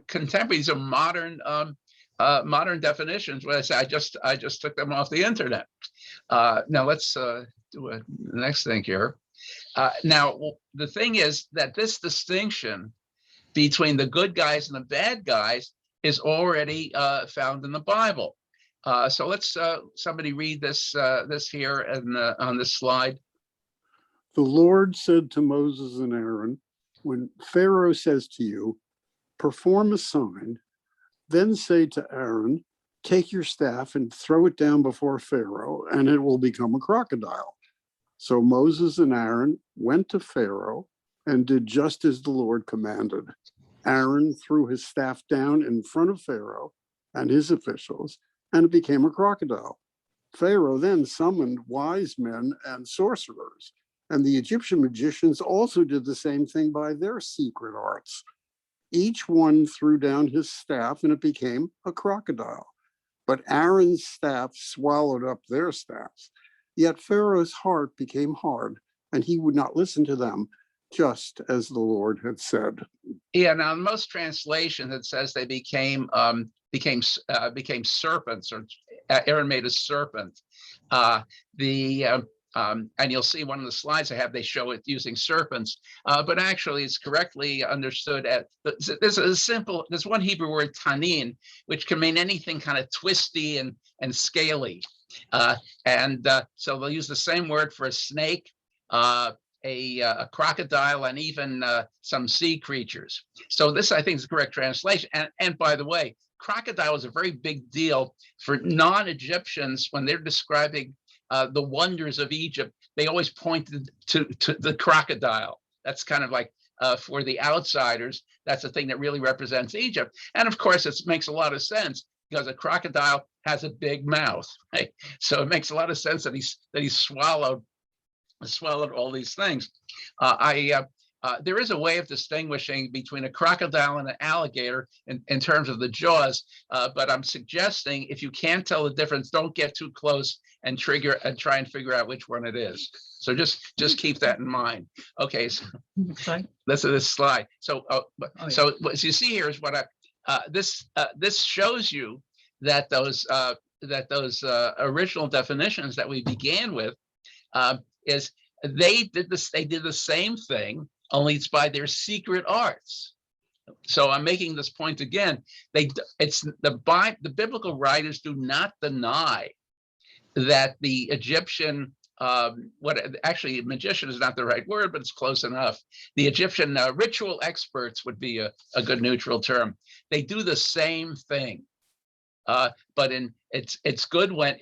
contemporaries of modern definitions. What I say, I just took them off the internet. Now let's do the next thing here. Now the thing is that this distinction between the good guys and the bad guys is already found in the Bible. So let's somebody read this here and on this slide. The Lord said to Moses and Aaron, when Pharaoh says to you, perform a sign, then say to Aaron, take your staff and throw it down before Pharaoh, and it will become a crocodile. So Moses and Aaron went to Pharaoh and did just as the Lord commanded. Aaron threw his staff down in front of Pharaoh and his officials, and it became a crocodile. Pharaoh then summoned wise men and sorcerers, and the Egyptian magicians also did the same thing by their secret arts. Each one threw down his staff, and it became a crocodile. But Aaron's staff swallowed up their staffs. Yet Pharaoh's heart became hard, and he would not listen to them, just as the Lord had said. Yeah. Now, in most translations, it says they became serpents, or Aaron made a serpent. And you'll see one of the slides I have, they show it using serpents, but actually it's correctly understood as, there's one Hebrew word, tanin, which can mean anything kind of twisty and scaly. So they'll use the same word for a snake, a crocodile, and even some sea creatures. So this, I think, is the correct translation. And by the way, crocodile is a very big deal for non-Egyptians when they're describing the wonders of Egypt. They always pointed to the crocodile. That's kind of like for the outsiders, that's the thing that really represents Egypt. And of course, it makes a lot of sense because a crocodile has a big mouth, right? So it makes a lot of sense that he swallowed all these things. There is a way of distinguishing between a crocodile and an alligator in terms of the jaws, but I'm suggesting if you can't tell the difference, don't get too close and try and figure out which one it is. So just keep that in mind. Okay, so this is this slide. So so what you see here is what this shows you that those original definitions that we began with is they did the same thing, only it's by their secret arts. So I'm making this point again. The biblical writers do not deny that the Egyptian, actually magician is not the right word, but it's close enough. The Egyptian ritual experts would be a good neutral term. They do the same thing, but it's good when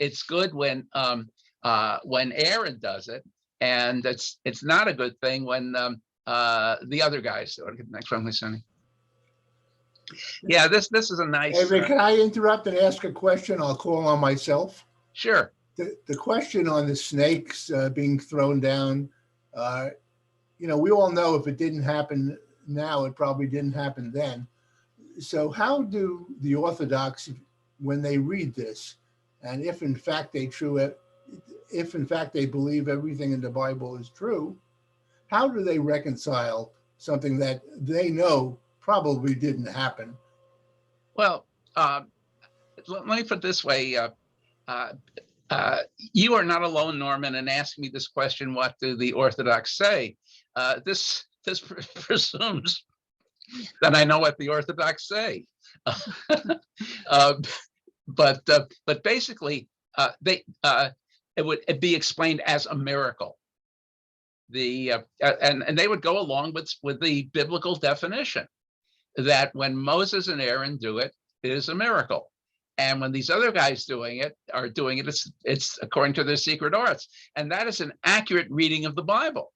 Aaron does it, and it's not a good thing when the other guys do it. Next one, please, Sonny. Yeah, this is a nice. Hey, Rick, can I interrupt and ask a question? I'll call on myself. Sure. The question on the snakes being thrown down, we all know if it didn't happen now, it probably didn't happen then. So how do the Orthodox, when they read this, and if in fact they believe everything in the Bible is true, how do they reconcile something that they know probably didn't happen? Well, let me put it this way. You are not alone, Norman, in asking me this question, what do the Orthodox say? This presumes that I know what the Orthodox say. But basically, it would be explained as a miracle. And they would go along with the biblical definition that when Moses and Aaron do it, it is a miracle. And when these other guys are doing it, it's according to their secret arts. And that is an accurate reading of the Bible,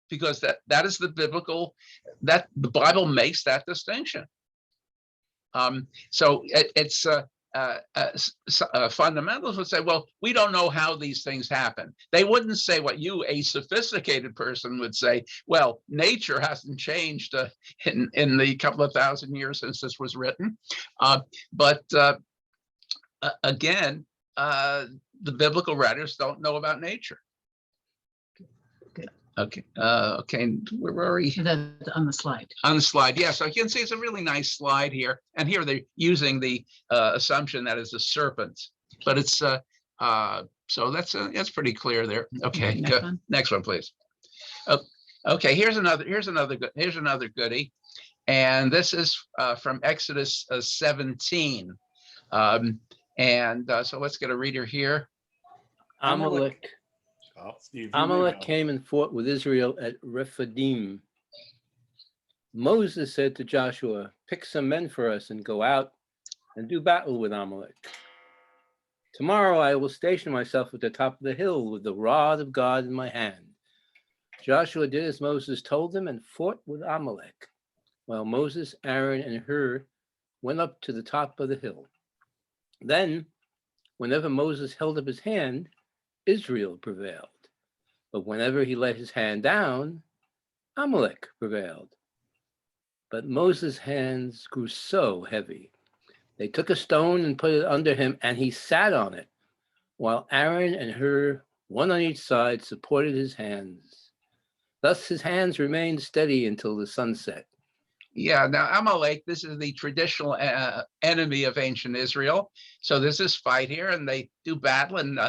because that is the biblical, that the Bible makes that distinction. So it's fundamentalists would say, well, we don't know how these things happen. They wouldn't say what you, a sophisticated person, would say. Well, nature hasn't changed in the couple of thousand years since this was written. But again, the biblical writers don't know about nature. Okay. Okay. Where were we? On the slide. On the slide, yeah. So you can see it's a really nice slide here. And here they're using the assumption that it's a serpent, but it's so that's pretty clear there. Okay, Next good. one. Next one, please. Oh, okay, here's another goodie, and this is from Exodus 17. So let's get a reader here. Amalek. Oh, Steve, you may Amalek know. came and fought with Israel at Rephidim. Moses said to Joshua, "Pick some men for us and go out and do battle with Amalek. Tomorrow I will station myself at the top of the hill with the rod of God in my hand." Joshua did as Moses told him and fought with Amalek, while Moses, Aaron, and Hur went up to the top of the hill. Then, whenever Moses held up his hand, Israel prevailed. But whenever he let his hand down, Amalek prevailed. But Moses' hands grew so heavy. They took a stone and put it under him, and he sat on it, while Aaron and Hur, one on each side, supported his hands. Thus his hands remained steady until the sunset. Yeah, now Amalek, this is the traditional enemy of ancient Israel. So there's this fight here, and they do battle, and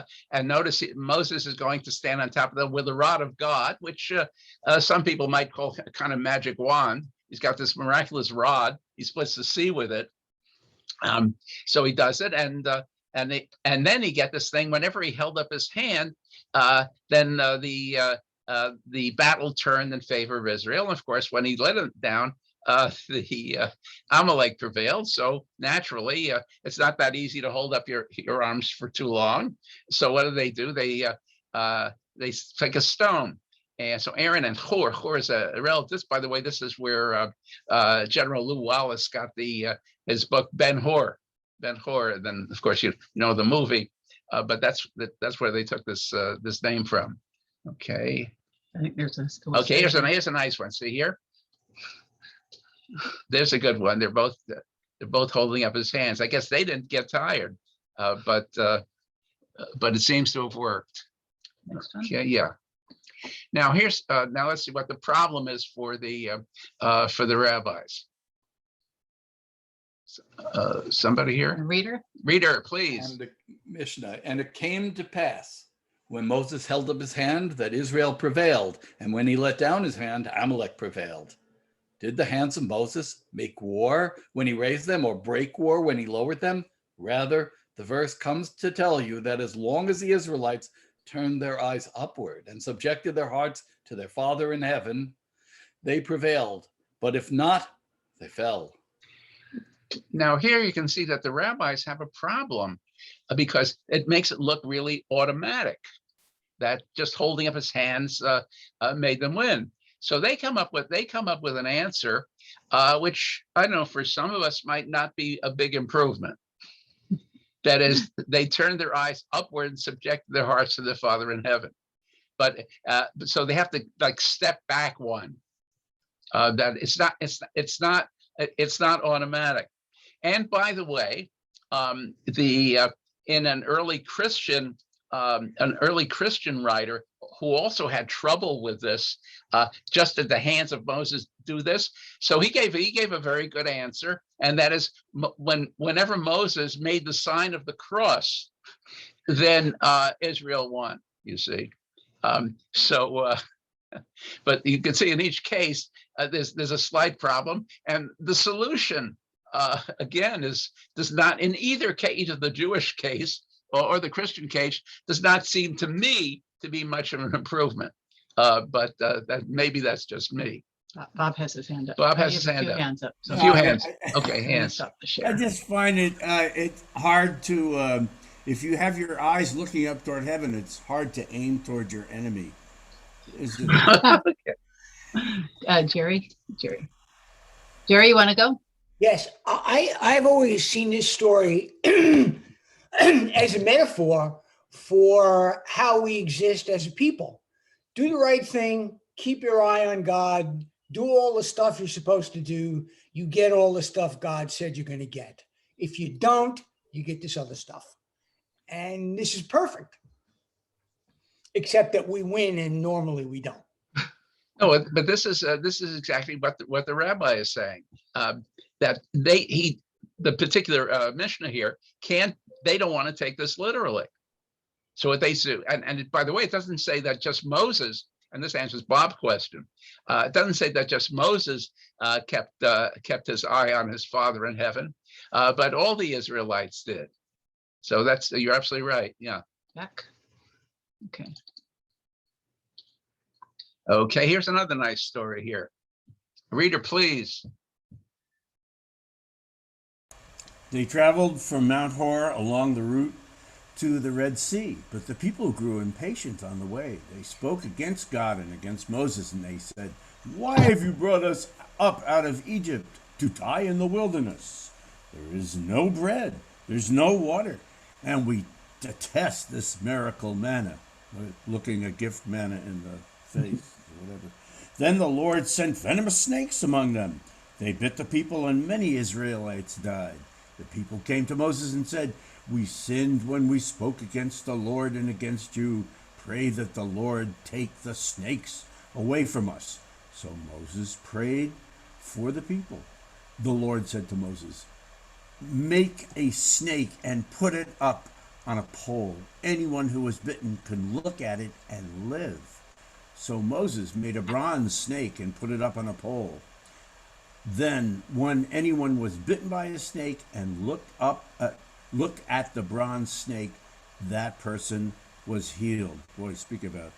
notice Moses is going to stand on top of them with the rod of God, which some people might call a kind of magic wand. He's got this miraculous rod. He splits the sea with it. So he does it, and then he get this thing. Whenever he held up his hand, then the battle turned in favor of Israel. And of course, when he let it down, the Amalek prevailed. So naturally, it's not that easy to hold up your arms for too long. So what do? They take a stone. And so Aaron and Hur is a relative. By the way, this is where General Lew Wallace got his book Ben-Hur. Ben-Hur. And then of course you know the movie, but that's where they took this name from. Okay. I think there's a. Okay. Here's a nice one. See here. There's a good one. They're both holding up his hands. I guess they didn't get tired, but it seems to have worked. Next one. Okay, yeah. Now now let's see what the problem is for the rabbis. Somebody A here? reader. Please. And the Mishnah, and it came to pass when Moses held up his hand that Israel prevailed, and when he let down his hand, Amalek prevailed. Did the hands of Moses make war when he raised them, or break war when he lowered them? Rather, the verse comes to tell you that as long as the Israelites turned their eyes upward and subjected their hearts to their Father in heaven, they prevailed. But if not, they fell. Now here you can see that the rabbis have a problem because it makes it look really automatic that just holding up his hands made them win. So they come up with an answer, which I don't know, for some of us might not be a big improvement. That is, they turned their eyes upward and subjected their hearts to the Father in heaven. But so they have to like step back one. That it's not automatic. And by the way, in an early Christian writer who also had trouble with this, just at the hands of Moses do this. So he gave a very good answer, and that is whenever Moses made the sign of the cross, then Israel won. You see, but you can see in each case there's a slight problem, and the solution again does not, in either case, of the Jewish case or the Christian case, does not seem to me to be much of an improvement. But that maybe that's just me. Bob has his hand up. Bob has You his have hand a up. few hands up. A few hands. Okay, I'm gonna hands. stop the I share. just find it's hard to, if you have your eyes looking up toward heaven, it's hard to aim toward your enemy. Is it? Jerry, you want to go? Yes, I've always seen this story as a metaphor for how we exist as a people. Do the right thing, keep your eye on God, do all the stuff you're supposed to do. You get all the stuff God said you're going to get. If you don't, you get this other stuff. And this is perfect, except that we win and normally we don't. No, but this is exactly what the rabbi is saying. That the particular Mishnah here they don't want to take this literally. So what they do, and by the way, it doesn't say that just Moses, and this answers Bob's question. It doesn't say that just Moses kept his eye on his Father in heaven, but all the Israelites did. So you're absolutely right. Yeah. Back. Okay. Okay, here's another nice story here. Reader, please. They traveled from Mount Hor along the route to the Red Sea, but the people grew impatient on the way. They spoke against God and against Moses, and they said, "Why have you brought us up out of Egypt to die in the wilderness? There is no bread, there's no water, and we detest this miracle manna," looking a gift manna in the face or whatever. Then the Lord sent venomous snakes among them. They bit the people, and many Israelites died. The people came to Moses and said, "We sinned when we spoke against the Lord and against you. Pray that the Lord take the snakes away from us." So Moses prayed for the people. The Lord said to Moses, "Make a snake and put it up on a pole. Anyone who was bitten can look at it and live." So Moses made a bronze snake and put it up on a pole. Then, when anyone was bitten by a snake and looked at the bronze snake, that person was healed. Boy, speak about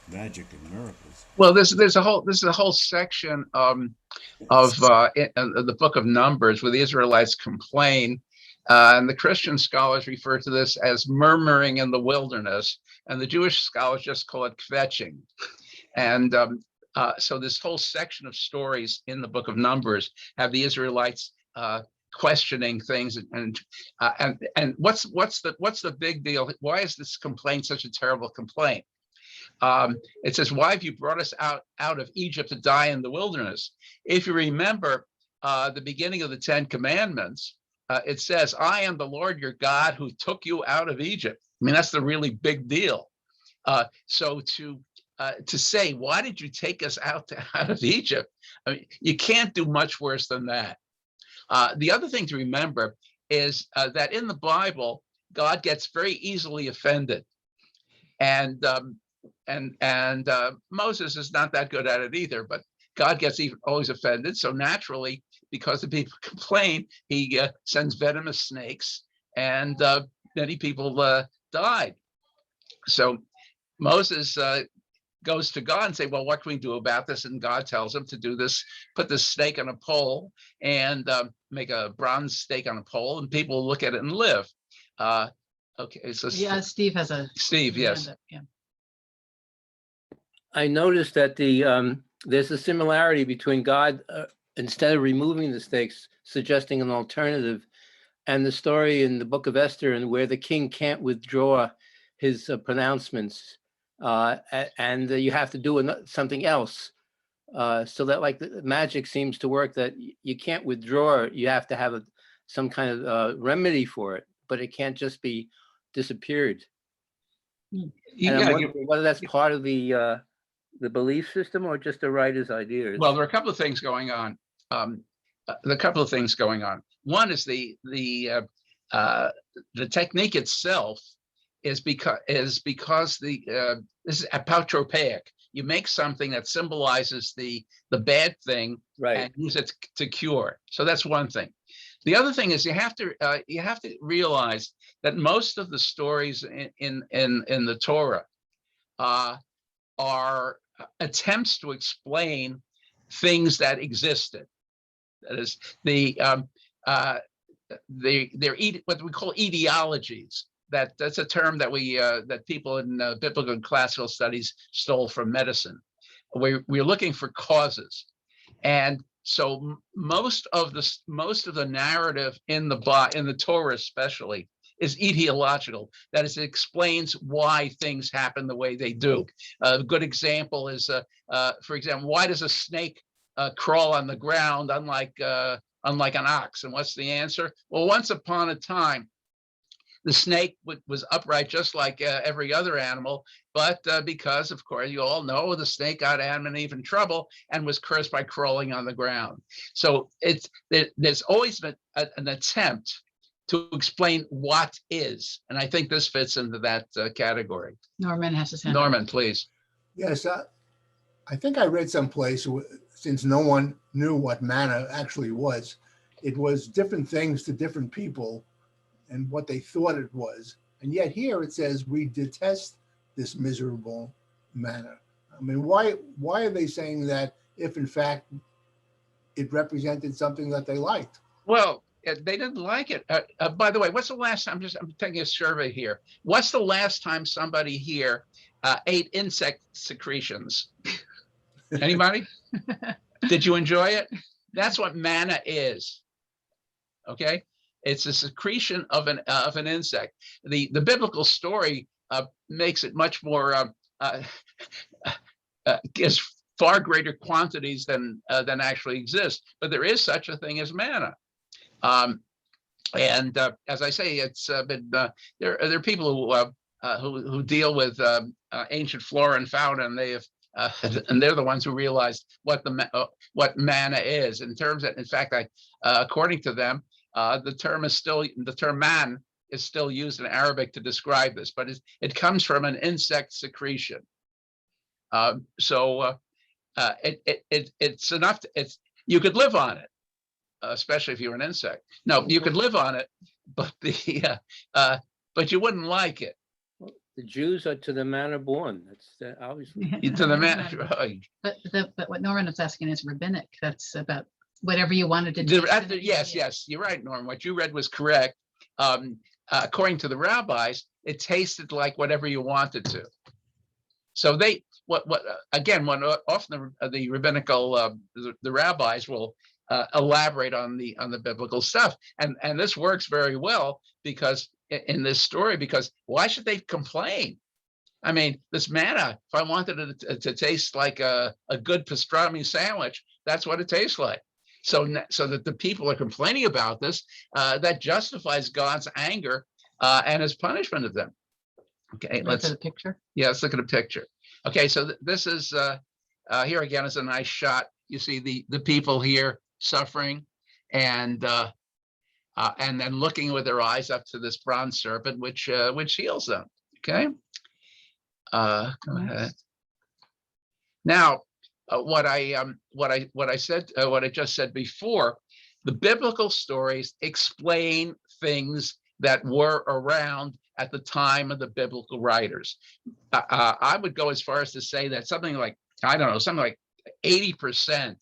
magic and miracles. Well, this is a whole section in the book of Numbers where the Israelites complain, and the Christian scholars refer to this as murmuring in the wilderness, and the Jewish scholars just call it kvetching. And so this whole section of stories in the book of Numbers have the Israelites questioning things, and what's the big deal? Why is this complaint such a terrible complaint? It says, "Why have you brought us out of Egypt to die in the wilderness?" If you remember the beginning of the Ten Commandments, it says, "I am the Lord your God who took you out of Egypt." I mean, that's the really big deal. So to say, "Why did you take us out of Egypt?" I mean, you can't do much worse than that. The other thing to remember is that in the Bible, God gets very easily offended, and Moses is not that good at it either. But God gets always offended, so naturally, because the people complain, he sends venomous snakes, and many people died. So Moses goes to God and say, "Well, what can we do about this?" And God tells him to do this: put this snake on a pole and make a bronze stake on a pole, and people will look at it and live. Okay, so Yeah, Steve has a Steve, yes. hand up, yeah. I noticed that there's a similarity between God, instead of removing the snakes, suggesting an alternative, and the story in the book of Esther, and where the king can't withdraw his pronouncements, and you have to do something else. So that, like, the magic seems to work, that you can't withdraw, you have to have some kind of remedy for it, but it can't just be disappeared. And I'm wondering whether that's part of the belief system or just the writer's ideas. Well, there are a couple of things going on. One is the technique itself is because this is apotropaic. You make something that symbolizes the bad thing, right, and use it to cure. So that's one thing. The other thing is you have to realize that most of the stories in the Torah are attempts to explain things that existed. That is, they're what we call etiologies. That's a term that that people in biblical and classical studies stole from medicine. We're looking for causes, and so most of the narrative in the Torah especially is etiological. That is, it explains why things happen the way they do. A good example is, for example, why does a snake crawl on the ground unlike an ox? And what's the answer? Well, once upon a time, The snake was upright just like every other animal, but because, of course, you all know the snake got Adam and Eve in trouble and was cursed by crawling on the ground. So there's always been an attempt to explain what is, and I think this fits into that category. Norman has his hand up. Norman, please. Yes, I think I read someplace, since no one knew what manna actually was, it was different things to different people and what they thought it was. And yet here it says, we detest this miserable manna. I mean, why are they saying that if in fact it represented something that they liked? Well, they didn't like it. By the way, what's the last time? I'm taking a survey here. What's the last time somebody here ate insect secretions? Anybody? Did you enjoy it? That's what manna is. Okay, it's a secretion of an insect. The biblical story makes it much more gives far greater quantities than actually exist. But there is such a thing as manna. And as I say, it's been there are people who deal with ancient flora and fauna, and they have and they're the ones who realized what manna is. In fact, according to them, the term man is still used in Arabic to describe this, but it comes from an insect secretion. It's enough. You could live on it. Especially if you're an insect. No, you could live on it, but but you wouldn't like it. The Jews are to the manner born. That's obviously. To the man. Right. But what Norman is asking is rabbinic. That's about whatever you wanted to do. Yes, you're right, Norman. What you read was correct. According to the rabbis, it tasted like whatever you wanted to. So often the rabbinical the rabbis will elaborate on the biblical stuff, and this works very well because in this story, because why should they complain? I mean, this manna, if I wanted it to taste like a good pastrami sandwich, that's what it tastes like. So that the people are complaining about this, that justifies God's anger and his punishment of them. Okay, Let's look at a picture. Yeah, let's look at a picture. Okay, so this is here again is a nice shot. You see the people here suffering, and then looking with their eyes up to this bronze serpent, which heals them. Okay, go ahead. Now, what I just said before, the biblical stories explain things that were around at the time of the biblical writers. I would go as far as to say that something like 80%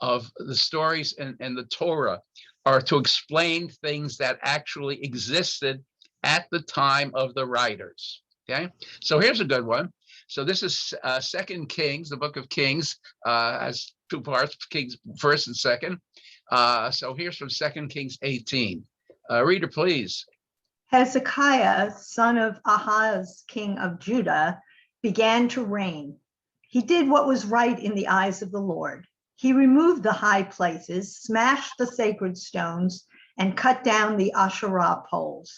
of the stories in the Torah are to explain things that actually existed at the time of the writers. Okay, so here's a good one. So this is 2 Kings, the book of Kings, has two parts, Kings first and second. So here's from 2 Kings 18. Reader, please. Hezekiah, son of Ahaz, king of Judah, began to reign. He did what was right in the eyes of the Lord. He removed the high places, smashed the sacred stones, and cut down the Asherah poles.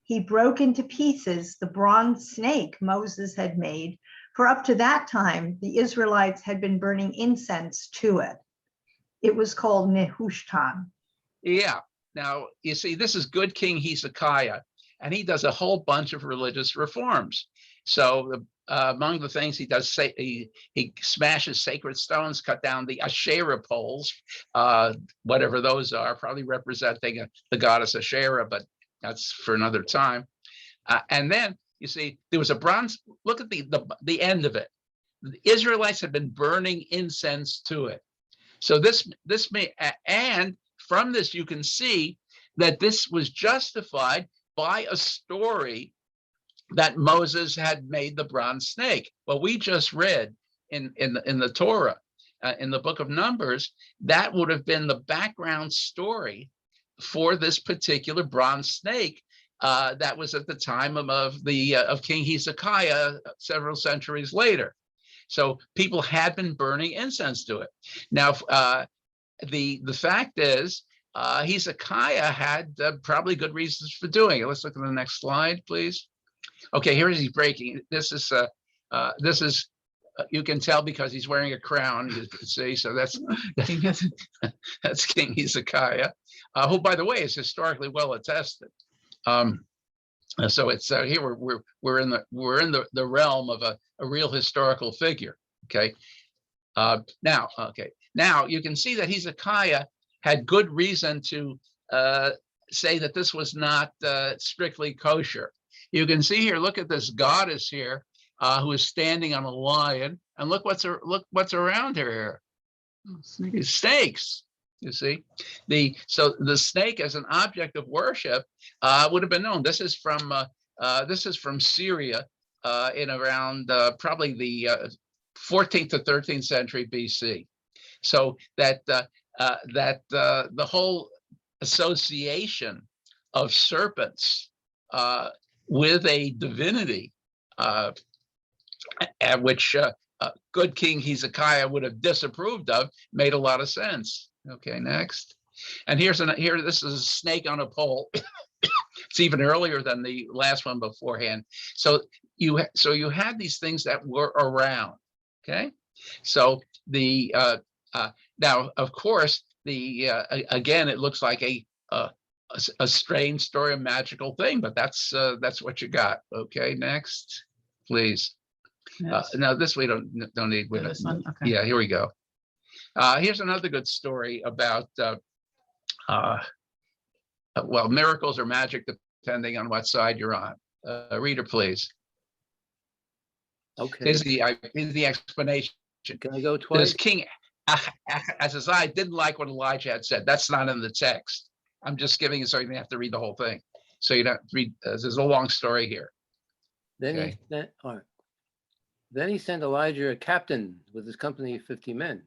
He broke into pieces the bronze snake Moses had made, for up to that time, the Israelites had been burning incense to it. It was called Nehushtan. Yeah. Now, you see, this is good King Hezekiah, and he does a whole bunch of religious reforms. So among the things he does, he smashes sacred stones, cut down the Asherah poles, whatever those are, probably representing the goddess Asherah, but that's for another time. And then you see there was a bronze. Look at the end of it. The Israelites had been burning incense to it. So this may, and from this you can see that this was justified by a story that Moses had made the bronze snake. Well, we just read in the Torah, in the book of Numbers, that would have been the background story for this particular bronze snake that was at the time of King Hezekiah several centuries later. So people had been burning incense to it. Now, the fact is, Hezekiah had probably good reasons for doing it. Let's look at the next slide, please. Okay, here he's breaking. This is you can tell because he's wearing a crown. You can see, so that's that's King Hezekiah, who, by the way, is historically well attested. So it's here we're in the realm of a real historical figure. Okay, now you can see that Hezekiah had good reason to say that this was not strictly kosher. You can see here, look at this goddess here who is standing on a lion, and look what's around her here. Snakes. You see, so the snake as an object of worship would have been known. This is from Syria in around probably the 14th to 13th century BC. So that the whole association of serpents with a divinity, at which good King Hezekiah would have disapproved of, made a lot of sense. Okay, next. And here this is a snake on a pole. It's even earlier than the last one beforehand. So you had these things that were around. Okay, so the now of course again it looks like a strange story, a magical thing, but that's what you got. Okay, next, please. No, this we don't need. This one? Okay. Yeah, here we go. Here's another good story about well, miracles or magic depending on what side you're on. Reader, please. Okay. Here's the explanation. Can I go twice? This King Ahaziah didn't like what Elijah had said. That's not in the text. I'm just giving it so you don't have to read the whole thing. So you don't read. There's a long story here. Then he sent Elijah a captain with his company of 50 men.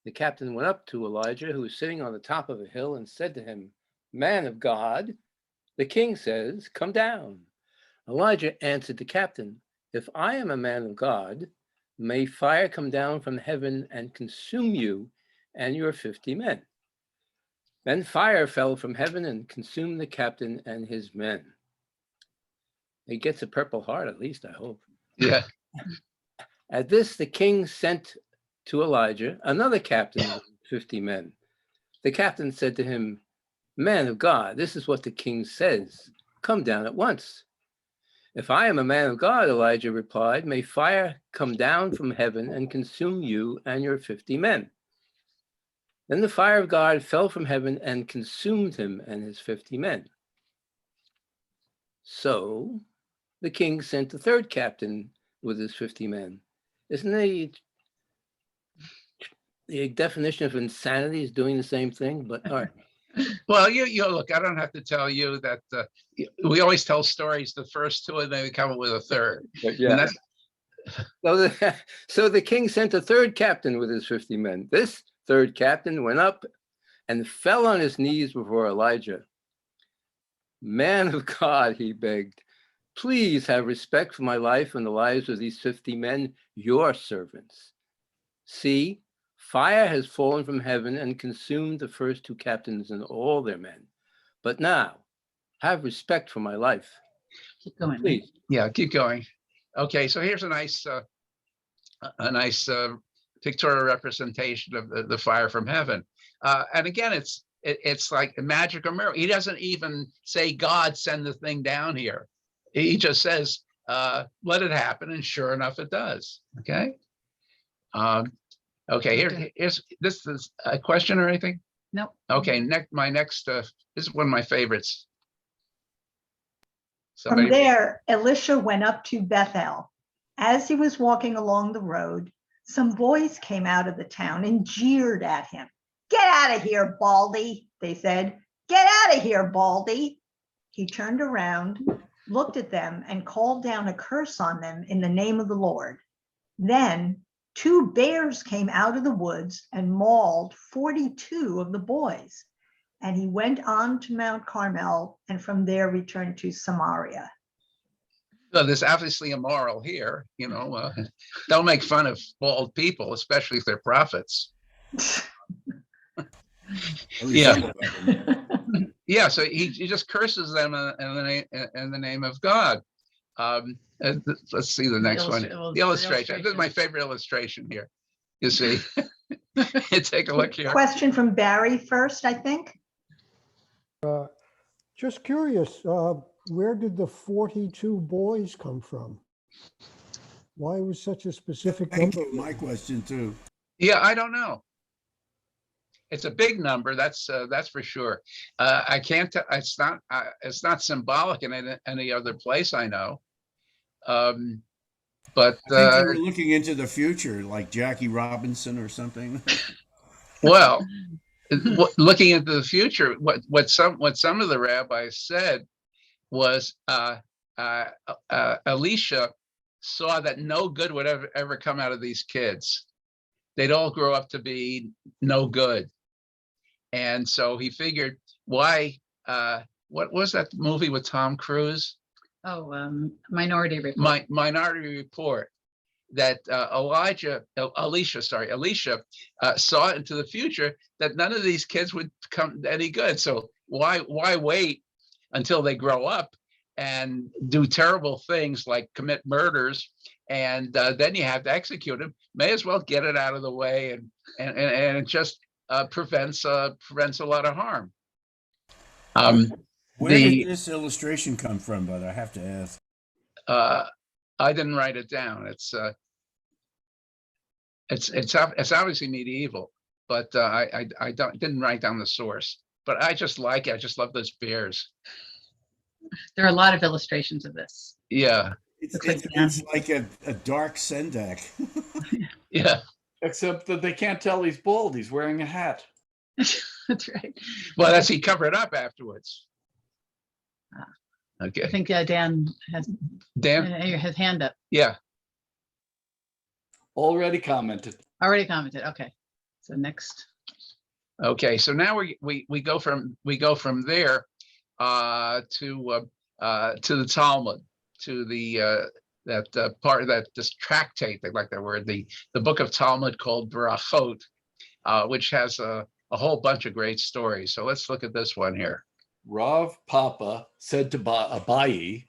The captain went up to Elijah, who was sitting on the top of a hill, and said to him, "Man of God, the king says, come down." Elijah answered the captain, "If I am a man of God, may fire come down from heaven and consume you and your 50 men." Then fire fell from heaven and consumed the captain and his men. He gets a Purple Heart, at least, I hope. Yeah. At this, the king sent to Elijah another captain with 50 men. The captain said to him, "Man of God, this is what the king says. Come down at once." "If I am a man of God," Elijah replied, "may fire come down from heaven and consume you and your 50 men." Then the fire of God fell from heaven and consumed him and his 50 men. So the king sent a third captain with his 50 men. Isn't the definition of insanity is doing the same thing? But all right. Well, you look. I don't have to tell you that we always tell stories. The first two, and then we come up with a third. Yeah. So the king sent a third captain with his 50 men. This third captain went up and fell on his knees before Elijah. "Man of God," he begged, "please have respect for my life and the lives of these 50 men, your servants. See, fire has fallen from heaven and consumed the first two captains and all their men. But now, have respect for my life. Keep going. Please." Yeah, keep going. Okay, so here's a nice pictorial representation of the fire from heaven. And again, it's like a magic or miracle. He doesn't even say, "God, send the thing down here." He just says, "Let it happen," and sure enough, it does. Okay. Okay. Here's this is a question or anything? Nope. Okay. My next. This is one of my favorites. From there, Elisha went up to Bethel. As he was walking along the road, some boys came out of the town and jeered at him. "Get out of here, Baldy," they said. "Get out of here, Baldy." He turned around, looked at them, and called down a curse on them in the name of the Lord. Then 2 bears came out of the woods and mauled 42 of the boys. And he went on to Mount Carmel, and from there returned to Samaria. So there's obviously a moral here, don't make fun of bald people, especially if they're prophets. At least Yeah. some of them. Yeah, so he just curses them in the name of God. Let's see the next one. The illustration. This is my favorite illustration here. You see, take a look here. Question from Barry first, I think. Just curious, where did the 42 boys come from? Why was such a specific Thank number? you. My question too. Yeah, I don't know. It's a big number. That's for sure. I can't. It's not symbolic in any other place I know. But I think they were looking into the future, like Jackie Robinson or something. well, looking into the future, what some of the rabbis said was Elisha saw that no good would ever come out of these kids. They'd all grow up to be no good. And so he figured, why, what was that movie with Tom Cruise? Oh, Minority Report. Minority Report. That Elisha saw into the future that none of these kids would come any good. So why wait until they grow up and do terrible things like commit murders, and then you have to execute them? May as well get it out of the way, and it just prevents a lot of harm. Where did this illustration come from, brother? I have to ask. I didn't write it down. It's obviously medieval, but I didn't write down the source. But I just like it. I just love those bears. There are a lot of illustrations of this. Yeah. It's like a dark Sendak. Yeah. Except that they can't tell he's bald. He's wearing a hat. That's right. Well, he covered up afterwards. Okay. I think Dan has his hand up. Yeah. Already commented. Already commented. Okay. So next. Okay. So now we go from there to the Talmud, to the that part of that, this tractate, they like that word, the book of Talmud called Brachot, which has a whole bunch of great stories. So let's look at this one here. Rav Papa said to Abayi,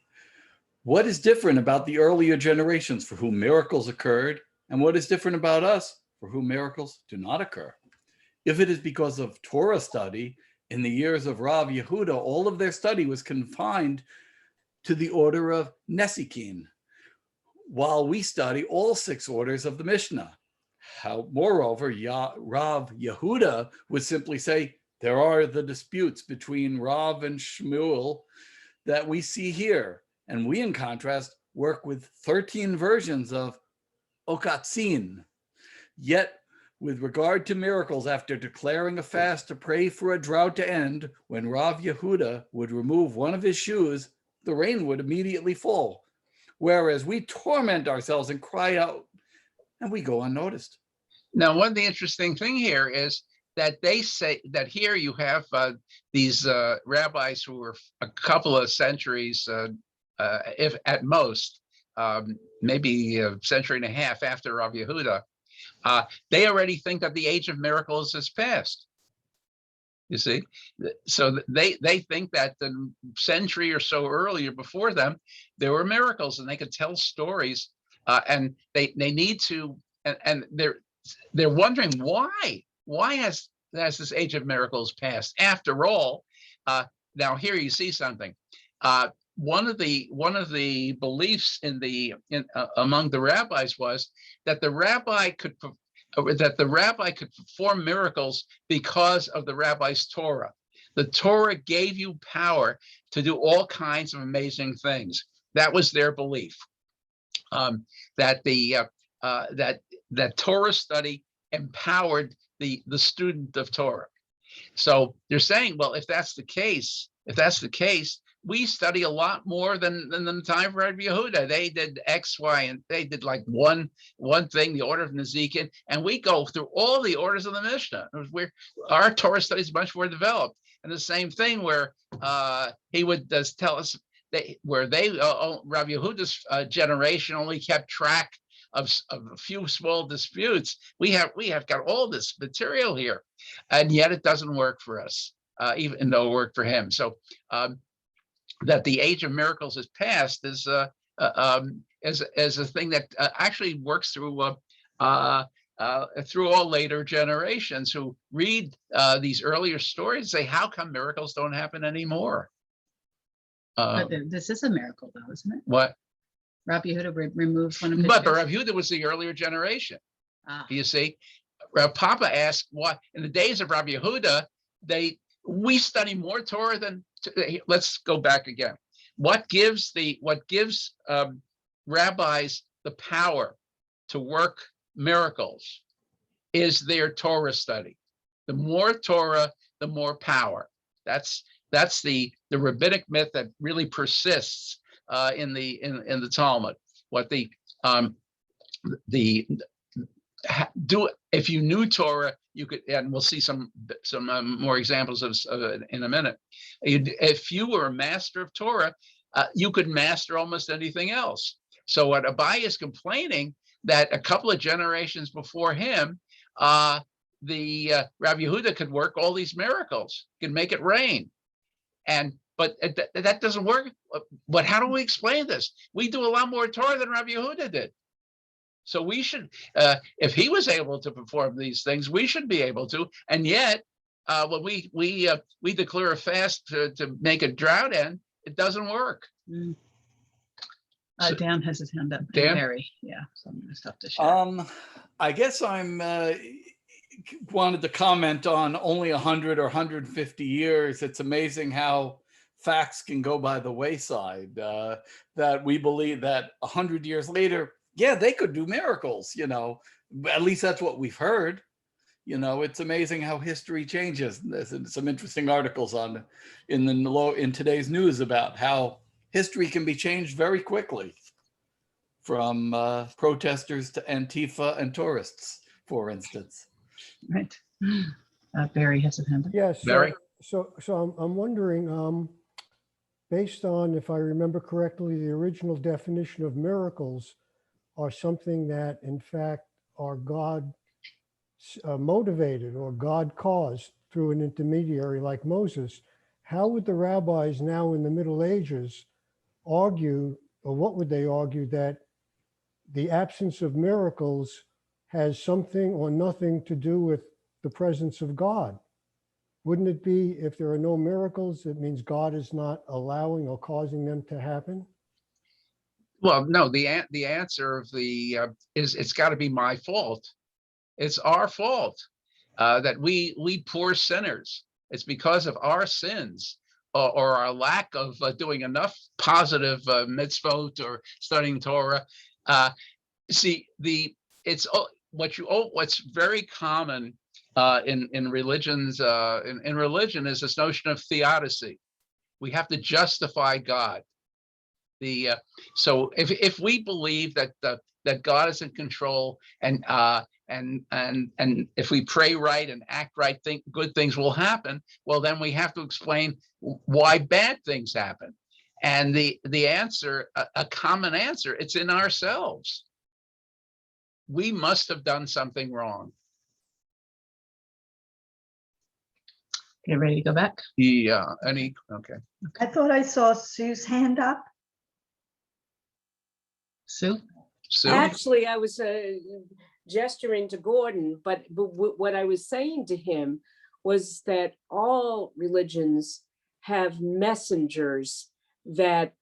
"What is different about the earlier generations for whom miracles occurred, and what is different about us for whom miracles do not occur? If it is because of Torah study, in the years of Rav Yehuda, all of their study was confined to the order of Nesikin, while we study all 6 orders of the Mishnah. Moreover, Rav Yehuda would simply say, there are the disputes between Rav and Shmuel that we see here. And we, in contrast, work with 13 versions of Okatzin. Yet, with regard to miracles, after declaring a fast to pray for a drought to end, when Rav Yehuda would remove one of his shoes, the rain would immediately fall. Whereas we torment ourselves and cry out, and we go unnoticed." Now, one of the interesting thing here is that they say that here you have these rabbis who were a couple of centuries, if at most, maybe a century and a half after Rav Yehuda. They already think that the age of miracles is past. You see, so they think that the century or so earlier before them, there were miracles and they could tell stories, and they need to, and they're wondering why has this age of miracles passed? After all, now here you see something. One of the beliefs among the rabbis was that the rabbi could perform miracles because of the rabbi's Torah. The Torah gave you power to do all kinds of amazing things. That was their belief. That Torah study empowered the student of Torah. So they're saying, well, if that's the case, we study a lot more than the time of Rabbi Yehuda. They did X, Y, and they did like one thing, the order of Nezikin, and we go through all the orders of the Mishnah. Our Torah study is much more developed. And the same thing where he would tell us Rabbi Yehuda's generation only kept track of a few small disputes. We have got all this material here, and yet it doesn't work for us, even though it worked for him. So that the age of miracles is past is a thing that actually works through all later generations who read these earlier stories and say, how come miracles don't happen anymore? But this is a miracle, though, isn't it? What? Rabbi Yehuda removed one of his. But fists. Rabbi Yehuda was the earlier generation. Ah, You see, Papa asked, what in the days of Rabbi Yehuda, we study more Torah than. Let's go back again. What gives rabbis the power to work miracles is their Torah study. The more Torah, the more power. That's the rabbinic myth that really persists in the Talmud. What if you knew Torah, you could, and we'll see some more examples of in a minute. If you were a master of Torah, you could master almost anything else. So what Abai is complaining that a couple of generations before him, Rabbi Yehuda could work all these miracles, could make it rain, but that doesn't work. But how do we explain this? We do a lot more Torah than Rabbi Yehuda did. So we should, if he was able to perform these things, we should be able to. And yet, when we declare a fast to make a drought end, it doesn't work. mm. So- Dan has his hand up. and Dan? Barry, yeah. So I'm going to stop the share. I guess I'm wanted to comment on only 100 or 150 years. It's amazing how facts can go by the wayside. That we believe that 100 years later, yeah, they could do miracles. At least that's what we've heard. It's amazing how history changes. There's some interesting articles in today's news about how history can be changed very quickly, from protesters to Antifa and tourists, for instance. Right. Barry has his hand up. Yes. Barry? So I'm wondering, based on, if I remember correctly, the original definition of miracles are something that, in fact, are God motivated or God caused through an intermediary like Moses. How would the rabbis now in the Middle Ages argue, or what would they argue, that the absence of miracles has something or nothing to do with the presence of God? Wouldn't it be, if there are no miracles, it means God is not allowing or causing them to happen? Well, no, the answer of is it's got to be my fault. It's our fault that we poor sinners. It's because of our sins or our lack of doing enough positive mitzvot or studying Torah. What's very common in religions in religion is this notion of theodicy. We have to justify God. So if we believe that God is in control and if we pray right and act right, good things will happen. Well, then we have to explain why bad things happen. And the answer, a common answer, it's in ourselves. We must have done something wrong. Okay, ready to go back? Yeah. Okay. I thought I saw Sue's hand up. Sue? Sue? Actually, I was gesturing to Gordon, but what I was saying to him was that all religions have messengers that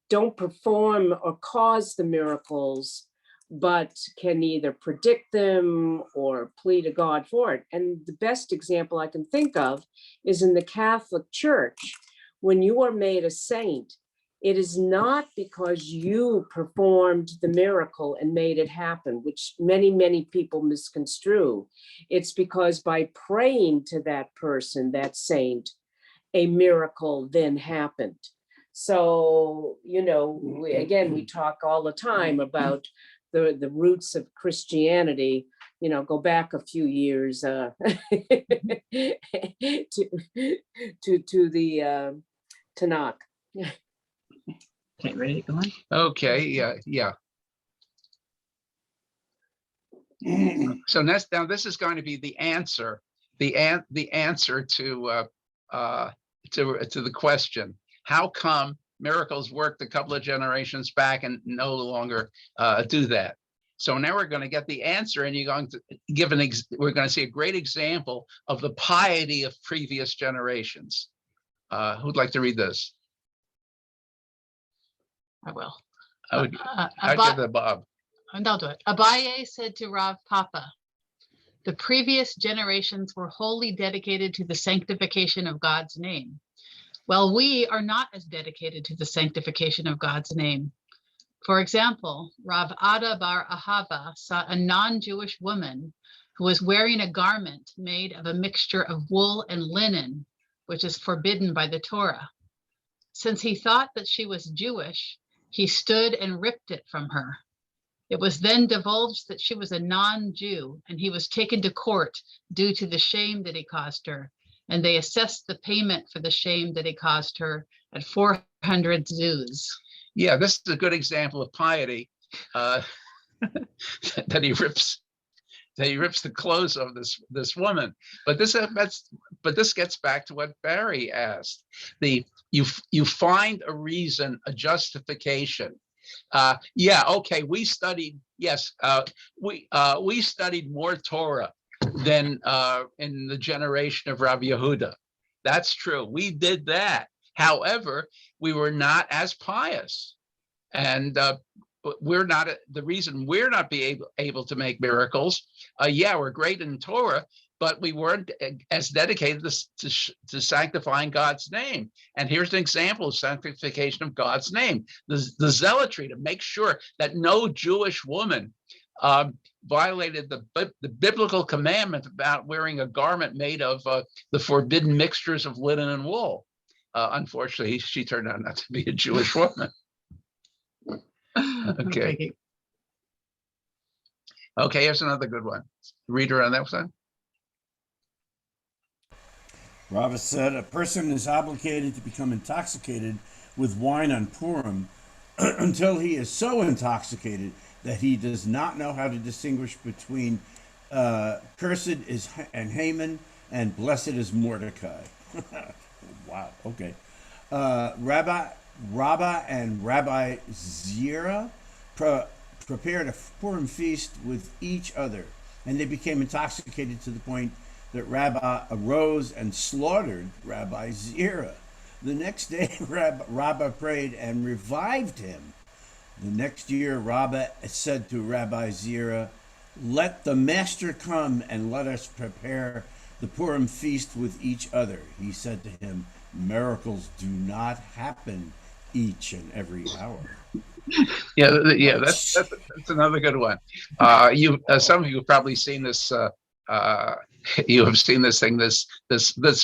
don't perform or cause the miracles, but can either predict them or plead to God for it. And the best example I can think of is in the Catholic Church. When you are made a saint, it is not because you performed the miracle and made it happen, which many, many people misconstrue. It's because by praying to that person, that saint, a miracle then happened. So, again, we talk all the time about the roots of Christianity, go back a few years to the Tanakh. Okay, ready to go on? Okay. Yeah. So now this is going to be the answer, the answer to the question: how come miracles worked a couple of generations back and no longer do that? So now we're going to get the answer, and you're going to give we're going to see a great example of the piety of previous generations. Who'd like to read this? I will. I'd give it to Bob. I'll do it. Abaye said to Rav Papa, the previous generations were wholly dedicated to the sanctification of God's name. Well, we are not as dedicated to the sanctification of God's name. For example, Rav Ada bar Ahava saw a non-Jewish woman who was wearing a garment made of a mixture of wool and linen, which is forbidden by the Torah. Since he thought that she was Jewish, he stood and ripped it from her. It was then divulged that she was a non-Jew, and he was taken to court due to the shame that he caused her, and they assessed the payment for the shame that he caused her at 400 zuz. Yeah, this is a good example of piety, that he rips the clothes of this woman. But this gets back to what Barry asked. You find a reason, a justification. Yeah, okay, we studied more Torah than in the generation of Rabbi Yehuda. That's true. We did that. However, we were not as pious, and we're not the reason we're not able to make miracles. Yeah, we're great in Torah, but we weren't as dedicated to sanctifying God's name. And here's an example of sanctification of God's name: the zealotry to make sure that no Jewish woman violated the biblical commandment about wearing a garment made of the forbidden mixtures of linen and wool. Unfortunately, she turned out not to be a Jewish woman. Okay. Okay, here's another good one. Reader on that one. Rava said, a person is obligated to become intoxicated with wine on Purim until he is so intoxicated that he does not know how to distinguish between cursed is and Haman and blessed is Mordecai. Wow, okay. Rabbah and Rabbi Zira prepared a Purim feast with each other, and they became intoxicated to the point that Rabbah arose and slaughtered Rabbi Zira. The next day, Rabbah prayed and revived him. The next year, Rabbah said to Rabbi Zira, let the master come and let us prepare the Purim feast with each other. He said to him, miracles do not happen each and every hour. Yeah, that's another good one. Some of you have probably seen this. You have seen this thing, this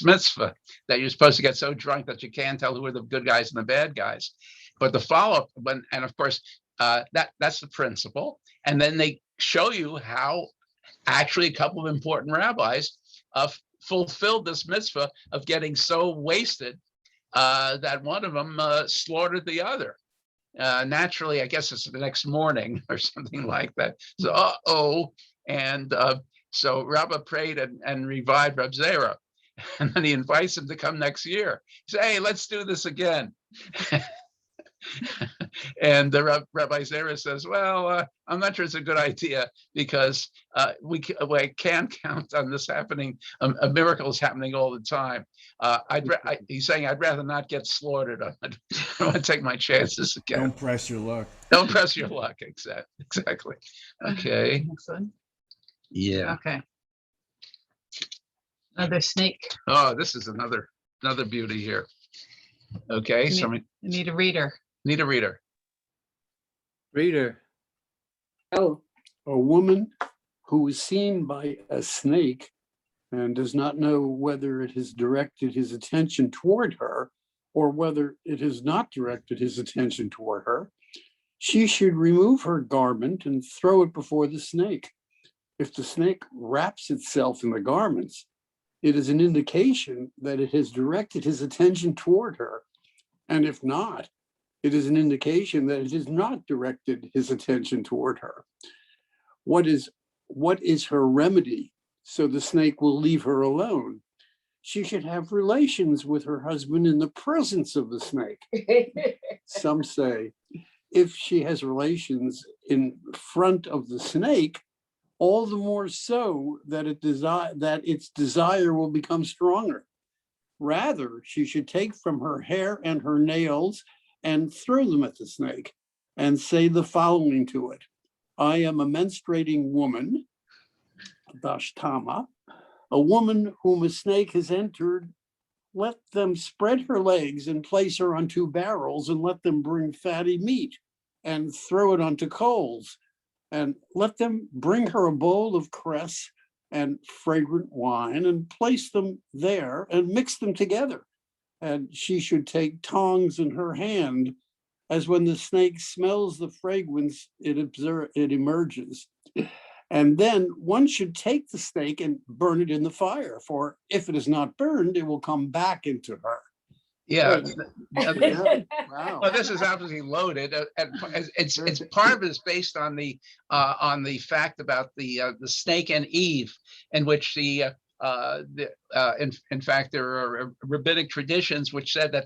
mitzvah, that you're supposed to get so drunk that you can't tell who are the good guys and the bad guys. But the follow-up, and of course, that's the principle. And then they show you how actually a couple of important rabbis fulfilled this mitzvah of getting so wasted that one of them slaughtered the other. Naturally, I guess it's the next morning or something like that. So, and so Rabbah prayed and revived Reb Zera, and then he invites him to come next year. He said, hey, let's do this again. And the Rabbi Zera says, well, I'm not sure it's a good idea, because we can't count on this happening. Miracles happening all the time. He's saying, I'd rather not get slaughtered. I don't want to take my chances again. Don't press your luck. Don't press your luck. Exactly. Okay. Next one. Yeah. Okay. Another snake. Oh, this is another beauty here. Okay. You need a reader. Need a reader. Reader. Oh, A woman who is seen by a snake and does not know whether it has directed his attention toward her or whether it has not directed his attention toward her, she should remove her garment and throw it before the snake. If the snake wraps itself in the garments, it is an indication that it has directed his attention toward her. And if not, it is an indication that it has not directed his attention toward her. What is what is her remedy so the snake will leave her alone? She should have relations with her husband in the presence of the snake. Some say if she has relations in front of the snake, all the more so that its desire will become stronger. Rather, she should take from her hair and her nails and throw them at the snake and say the following to it: I am a menstruating woman, Dashtama, a woman whom a snake has entered. Let them spread her legs and place her on 2 barrels and let them bring fatty meat and throw it onto coals. And let them bring her a bowl of cress and fragrant wine and place them there and mix them together. And she should take tongs in her hand, as when the snake smells the fragrance, it emerges. And then one should take the snake and burn it in the fire, for if it is not burned, it will come back into her. Yeah. Yeah. Wow. Well, this is obviously loaded, and it's part of it is based on the fact about the snake and Eve, in which in fact there are rabbinic traditions which said that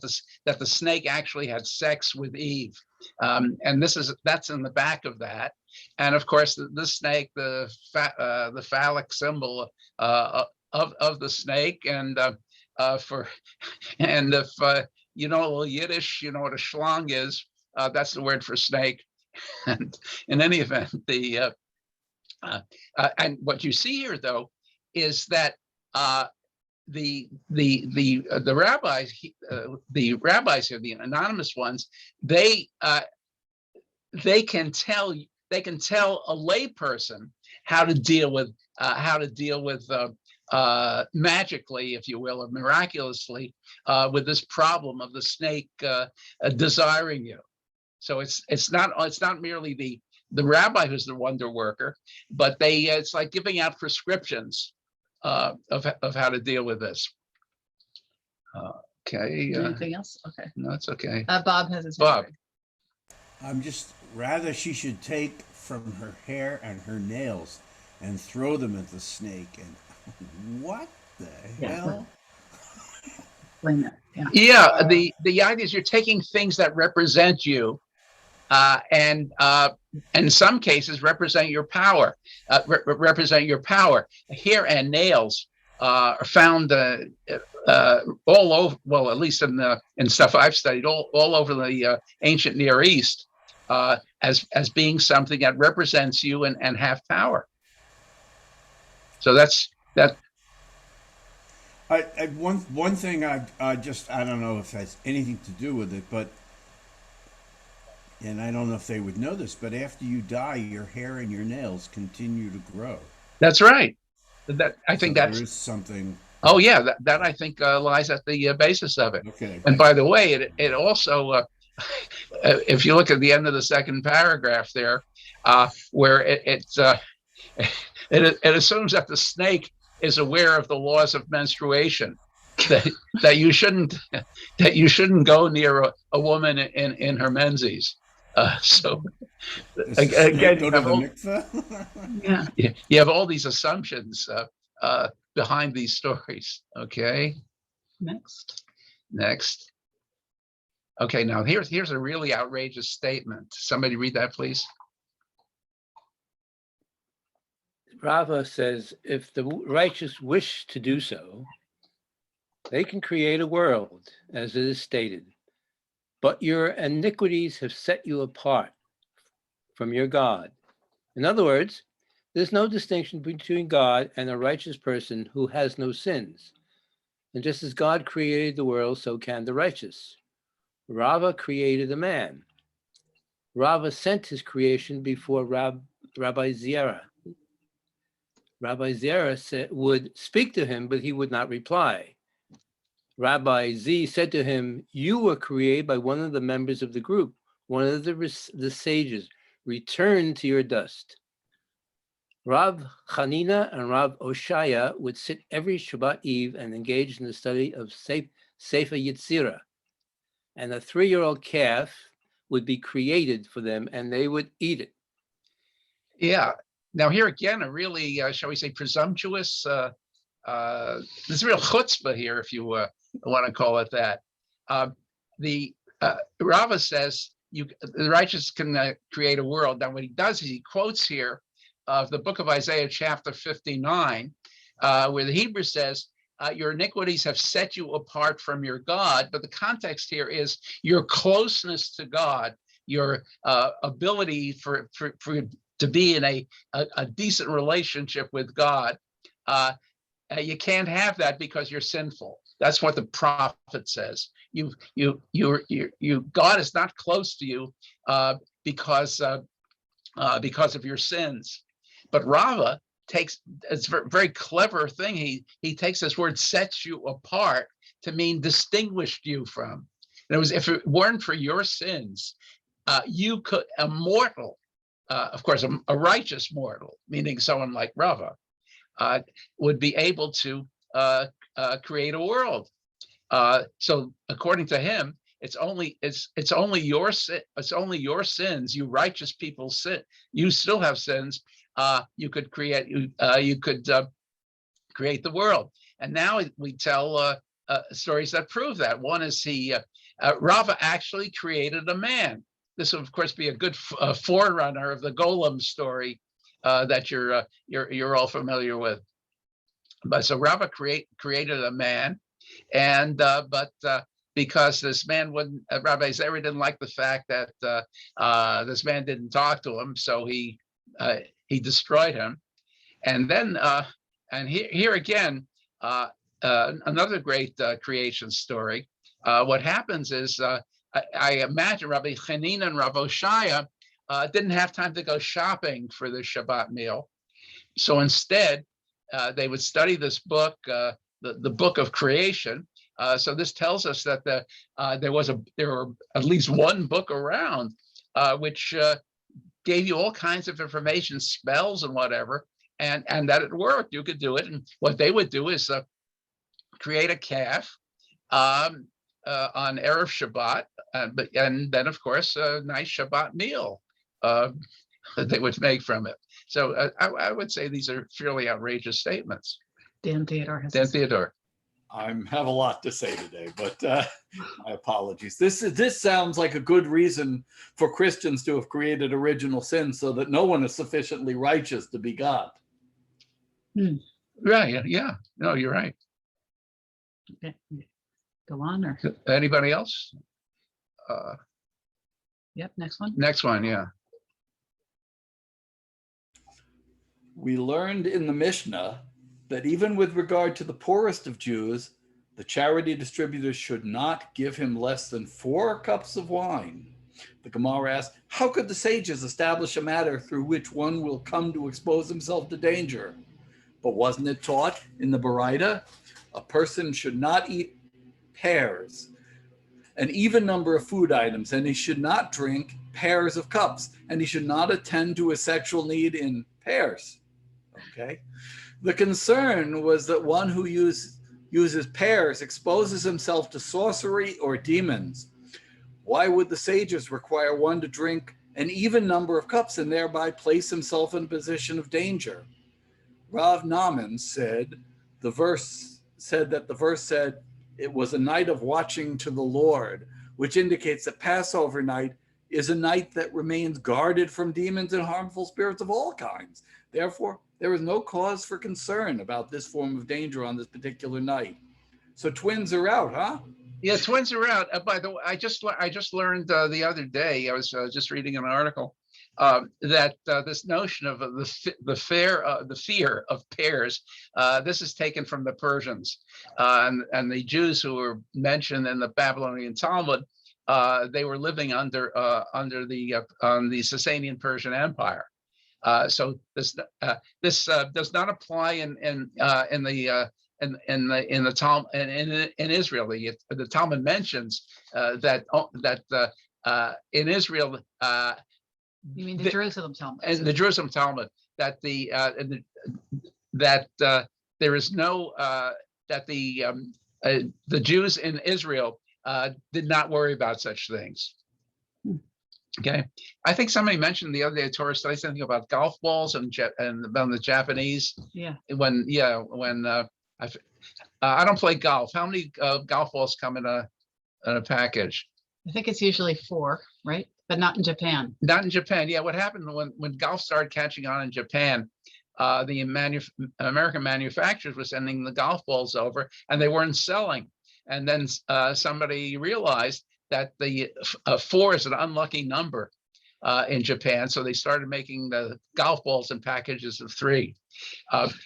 the snake actually had sex with Eve, and that's in the back of that, and of course the snake, the phallic symbol of the snake, and and if you know a little Yiddish, you know what a schlong is. That's the word for snake. And in any event, and what you see here, though, is that the rabbis, the rabbis here, the anonymous ones, they can tell a lay person how to deal with magically, if you will, or miraculously, with this problem of the snake desiring you. So it's not merely the rabbi who's the wonder worker, but it's like giving out prescriptions of how to deal with this. Okay. Anything else? Okay. No, it's okay. Bob has his Bob. hand I'm just rather she should take from her hair and her nails and throw them at the snake. And what the hell? raised. Yeah. Yeah, the idea is you're taking things that represent you, and in some cases represent your power. Hair and nails are found all over. Well, at least in stuff I've studied, all over the ancient Near East, as being something that represents you and have power. So that's that. One thing I don't know if that's anything to do with it, but, and I don't know if they would know this, but after you die, your hair and your nails continue to grow. That's right. I think So that's there is something. Oh yeah, that I think lies at the basis of it. Okay. And by the way, it also, if you look at the end of the second paragraph there, where it assumes that the snake is aware of the laws of menstruation, that you shouldn't go near a woman in her menses. So Does the again, snake go to the mikveh? you have all these assumptions behind these stories. Okay. Next. Okay, now here's a really outrageous statement. Somebody read that, please. Rava says, if the righteous wish to do so, they can create a world, as it is stated. But your iniquities have set you apart from your God. In other words, there's no distinction between God and a righteous person who has no sins. And just as God created the world, so can the righteous. Rava created a man. Rava sent his creation before Rabbi Zera. Rabbi Zera would speak to him, but he would not reply. Rabbi Z said to him, you were created by one of the members of the group, one of the sages. Return to your dust. Rav Chanina and Rav Oshaya would sit every Shabbat Eve and engage in the study of Sefer Yetzirah. And a 3-year-old calf would be created for them and they would eat it. Yeah, Now here again, a really, shall we say, presumptuous, there's real chutzpah here, if you want to call it that. The Rava says the righteous can create a world. Now what he does is he quotes here of the book of Isaiah chapter 59, where the Hebrew says, your iniquities have set you apart from your God. But the context here is your closeness to God, your ability for to be in a decent relationship with God. You can't have that because you're sinful. That's what the prophet says. God is not close to you because of your sins. But Rava takes, it's a very clever thing. He takes this word "sets you apart" to mean distinguished you from. In other words, if it weren't for your sins, you could, a mortal, of course, a righteous mortal, meaning someone like Rava, would be able to create a world. So according to him, it's only your sins. You righteous people sin. You still have sins. You could create create the world. And now we tell stories that prove that. One is Rava actually created a man. This will of course be a good forerunner of the golem story that you're all familiar with. But so Rava created a man, and because this man wouldn't, Rabbi Zeri didn't like the fact that this man didn't talk to him, so he destroyed him. And then and here again, another great creation story. What happens is I imagine Rabbi Chanin and Rav Oshaya didn't have time to go shopping for the Shabbat meal, so instead they would study this book, the book of creation. So this tells us that there were at least one book around which gave you all kinds of information, spells and whatever, and that it worked. You could do it. And what they would do is create a calf on Erev Shabbat, and then of course a nice Shabbat meal that they would make from it. So I would say these are fairly outrageous statements. Dan Theodore has Dan Theodore. I have a lot to say today, but my apologies. This sounds like a good reason for Christians to have created original sin, so that no one is sufficiently righteous to be God. Right. Yeah. No, you're right. Okay. Go on, or Anybody else? yep, next one. Next one. Yeah. We learned in the Mishnah that even with regard to the poorest of Jews, the charity distributors should not give him less than 4 cups of wine. The Gemara asks, how could the sages establish a matter through which one will come to expose himself to danger? But wasn't it taught in the Baraita? A person should not eat pairs, an even number of food items, and he should not drink pairs of cups, and he should not attend to his sexual need in pairs. Okay. The concern was that one who uses pairs exposes himself to sorcery or demons. Why would the sages require one to drink an even number of cups and thereby place himself in a position of danger? Rav Naaman said the verse said it was a night of watching to the Lord, which indicates that Passover night is a night that remains guarded from demons and harmful spirits of all kinds. Therefore, there is no cause for concern about this form of danger on this particular night. So twins are out, huh? Yeah, twins are out. By the way, I just learned the other day. I was just reading an article that this notion of the fear of pairs. This is taken from the Persians and the Jews who were mentioned in the Babylonian Talmud. They were living under the Sasanian Persian Empire. So this does not apply in the Talmud in Israel. The Talmud mentions that in Israel. You mean the Jerusalem Talmud? And the Jerusalem Talmud, that there is no that the Jews in Israel did not worry about such things. Okay, I think somebody mentioned the other day, Torah studies, something about golf balls and about the Japanese. Yeah. When I don't play golf. How many golf balls come in a package? I think it's usually 4, right? But not in Japan. Not in Japan. Yeah, what happened when golf started catching on in Japan? The American manufacturers were sending the golf balls over, and they weren't selling. And then somebody realized that the 4 is an unlucky number in Japan, so they started making the golf balls in packages of 3.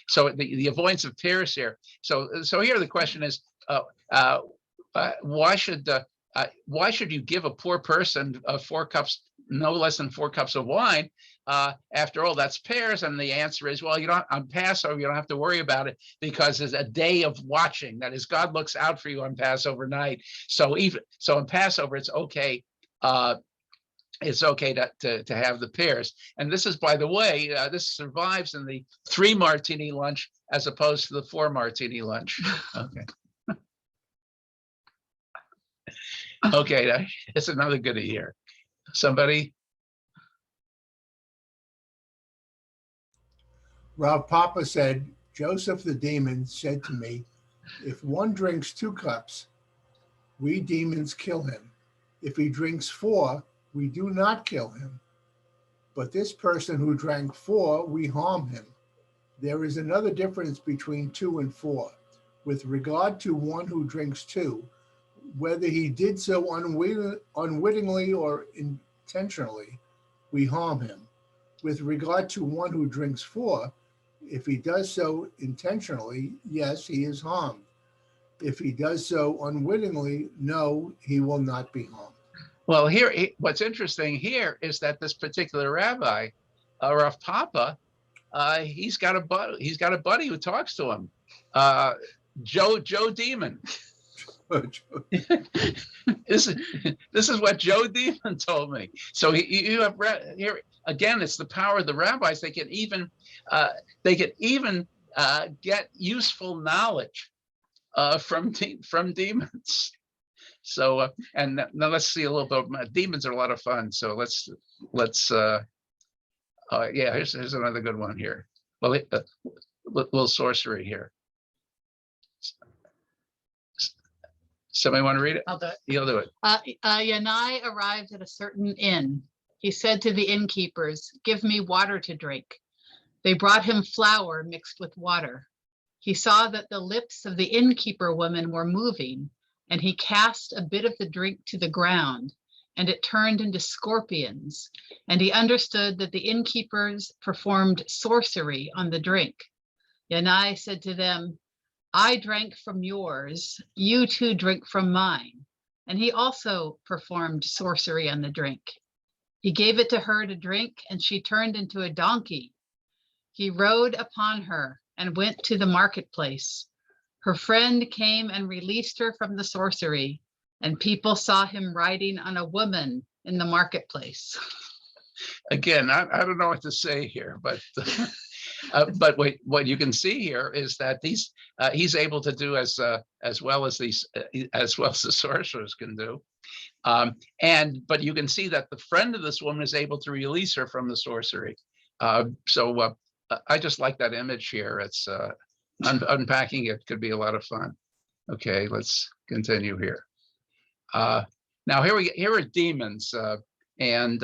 So the avoidance of pairs here. So here the question is, why should you give a poor person 4 cups, no less than 4 cups of wine? After all, that's pairs, and the answer is, well, you don't, on Passover, you don't have to worry about it because it's a day of watching. That is, God looks out for you on Passover night. So on Passover, it's okay. It's okay to have the pairs. And this is, by the way, this survives in the 3 martini lunch as opposed to the 4 martini lunch. Okay. Okay, that's another goodie here. Somebody? Rav Papa said, Joseph the demon said to me, if one drinks 2 cups, we demons kill him. If he drinks 4, we do not kill him. But this person who drank 4, we harm him. There is another difference between 2 and 4. With regard to one who drinks 2, whether he did so unwittingly or intentionally, we harm him. With regard to one who drinks 4, if he does so intentionally, yes, he is harmed. If he does so unwittingly, no, he will not be harmed. Well, here, what's interesting here is that this particular rabbi, Rav Papa, he's got a buddy who talks to him, Joe Demon. This is what Joe Demon told me. So you have here again. It's the power of the rabbis. They can even get useful knowledge from demons. So and now let's see a little bit. Demons are a lot of fun. So let's yeah. Here's another good one here. Well, little sorcery here. Somebody want to read it? I'll do it. You'll do it. Yanai arrived at a certain inn. He said to the innkeepers, "Give me water to drink." They brought him flour mixed with water. He saw that the lips of the innkeeper woman were moving, and he cast a bit of the drink to the ground, and it turned into scorpions. And he understood that the innkeepers performed sorcery on the drink. Yanai said to them, "I drank from yours, you too drink from mine." And he also performed sorcery on the drink. He gave it to her to drink, and she turned into a donkey. He rode upon her and went to the marketplace. Her friend came and released her from the sorcery, and people saw him riding on a woman in the marketplace. Again, I don't know what to say here, but but what you can see here is that he's able to do as well as the sorcerers can do, but you can see that the friend of this woman is able to release her from the sorcery. So I just like that image here. It's unpacking it could be a lot of fun. Okay, let's continue here. Now here are demons, and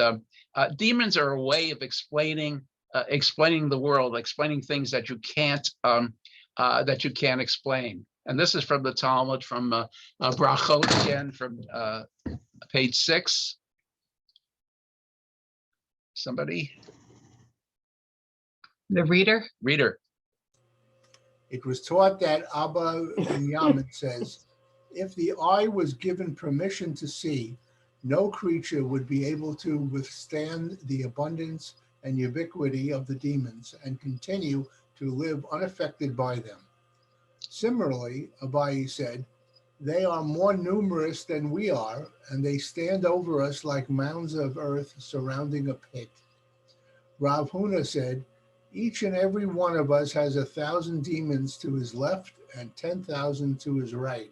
demons are a way of explaining the world, explaining things that you can't explain. And this is from the Talmud, from Brachot again, from page 6. Somebody? The reader? Reader. It was taught that Abba Binyamin says, if the eye was given permission to see, no creature would be able to withstand the abundance and ubiquity of the demons and continue to live unaffected by them. Similarly, Abaye said, they are more numerous than we are, and they stand over us like mounds of earth surrounding a pit. Rav Huna said, each and every one of us has 1,000 demons to his left and 10,000 to his right.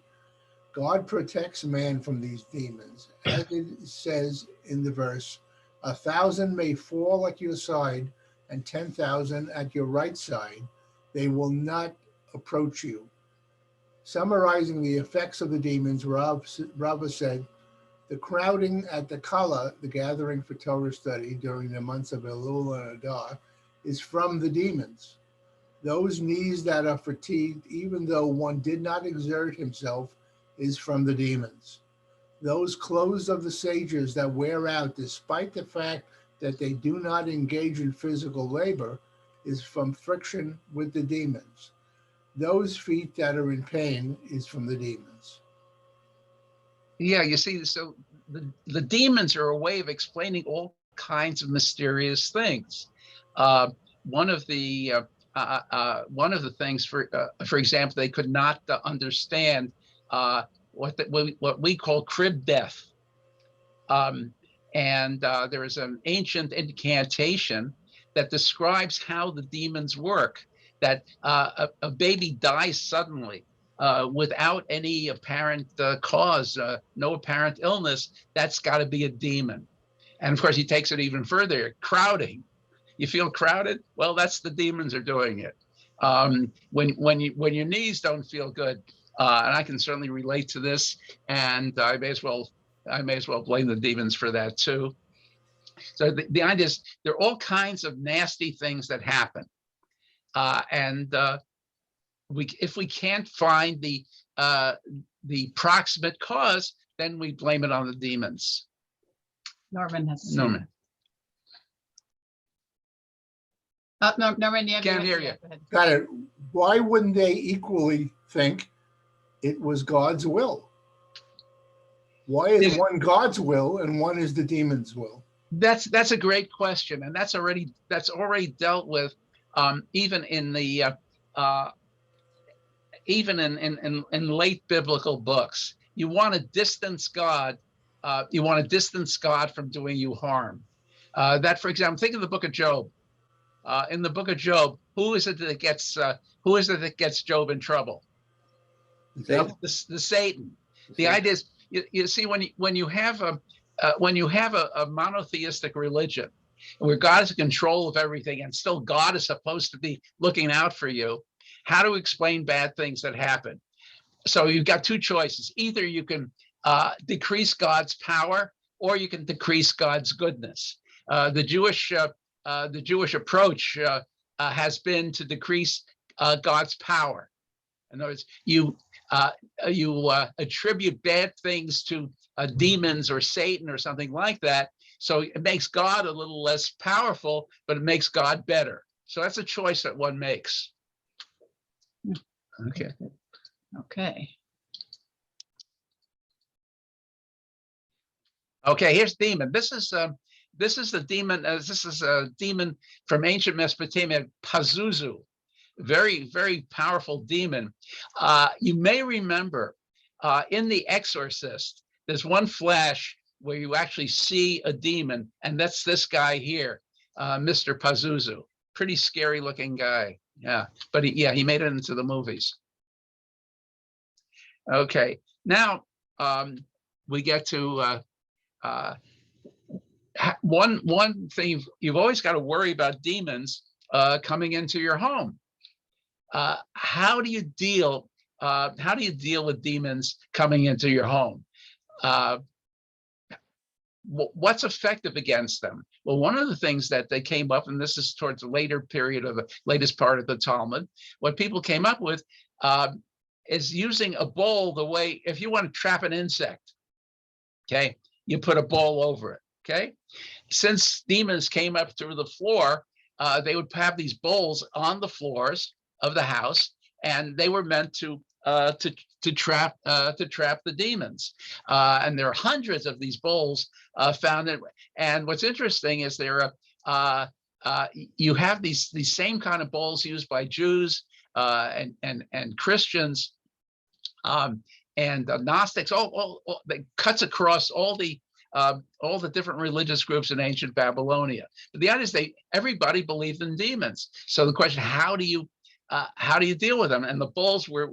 God protects man from these demons. As it says in the verse, 1,000 may fall at your side and 10,000 at your right side. They will not approach you. Summarizing the effects of the demons, Rava said, the crowding at the Kala, the gathering for Torah study during the months of Elul and Adar, is from the demons. Those knees that are fatigued, even though one did not exert himself, is from the demons. Those clothes of the sages that wear out despite the fact that they do not engage in physical labor is from friction with the demons. Those feet that are in pain is from the demons. Yeah, you see, so the demons are a way of explaining all kinds of mysterious things. One of the things, for example, they could not understand what we call crib death. There is an ancient incantation that describes how the demons work, that a baby dies suddenly without any apparent cause, no apparent illness. That's got to be a demon. And of course, he takes it even further, crowding. You feel crowded? Well, that's the demons are doing it. When your knees don't feel good, and I can certainly relate to this, and I may as well blame the demons for that too. So the idea is there are all kinds of nasty things that happen, if we can't find the proximate cause, then we blame it on the demons. Norman has. Norman. Norman, you Can't hear you. Go ahead. Got it. Why wouldn't they equally think it was God's will? Why is one God's will and one is the demon's will? That's a great question, and that's already dealt with, even in the even in late biblical books. You want to distance God. You want to distance God from doing you harm. That, for example, think of the book of Job. In the book of Job, who is it that gets Job in trouble? Satan. The Satan. The idea is, you see, when you have a monotheistic religion where God is in control of everything and still God is supposed to be looking out for you, how to explain bad things that happen? So you've got two choices. Either you can decrease God's power, or you can decrease God's goodness. The Jewish approach has been to decrease God's power. In other words, you attribute bad things to demons or Satan or something like that. So it makes God a little less powerful, but it makes God better. So that's a choice that one makes. Okay. Okay. Okay, here's demon. This is the demon. This is a demon from ancient Mesopotamia, Pazuzu. Very, very powerful demon. You may remember in The Exorcist, there's one flash where you actually see a demon, and that's this guy here, Mr. Pazuzu. Pretty scary looking guy. Yeah, but he made it into the movies. Okay, now we get to one thing. You've always got to worry about demons coming into your home. How do you deal with demons coming into your home? What's effective against them? Well, one of the things that they came up, and this is towards the later period of the latest part of the Talmud, what people came up with is using a bowl the way, if you want to trap an insect, okay, you put a bowl over it, okay? Since demons came up through the floor, they would have these bowls on the floors of the house, and they were meant to trap the demons. And there are hundreds of these bowls found. And what's interesting is you have these same kind of bowls used by Jews and Christians and Gnostics. All that cuts across all the different religious groups in ancient Babylonia. But the idea is everybody believed in demons. So the question, how do you deal with them? And the bowls were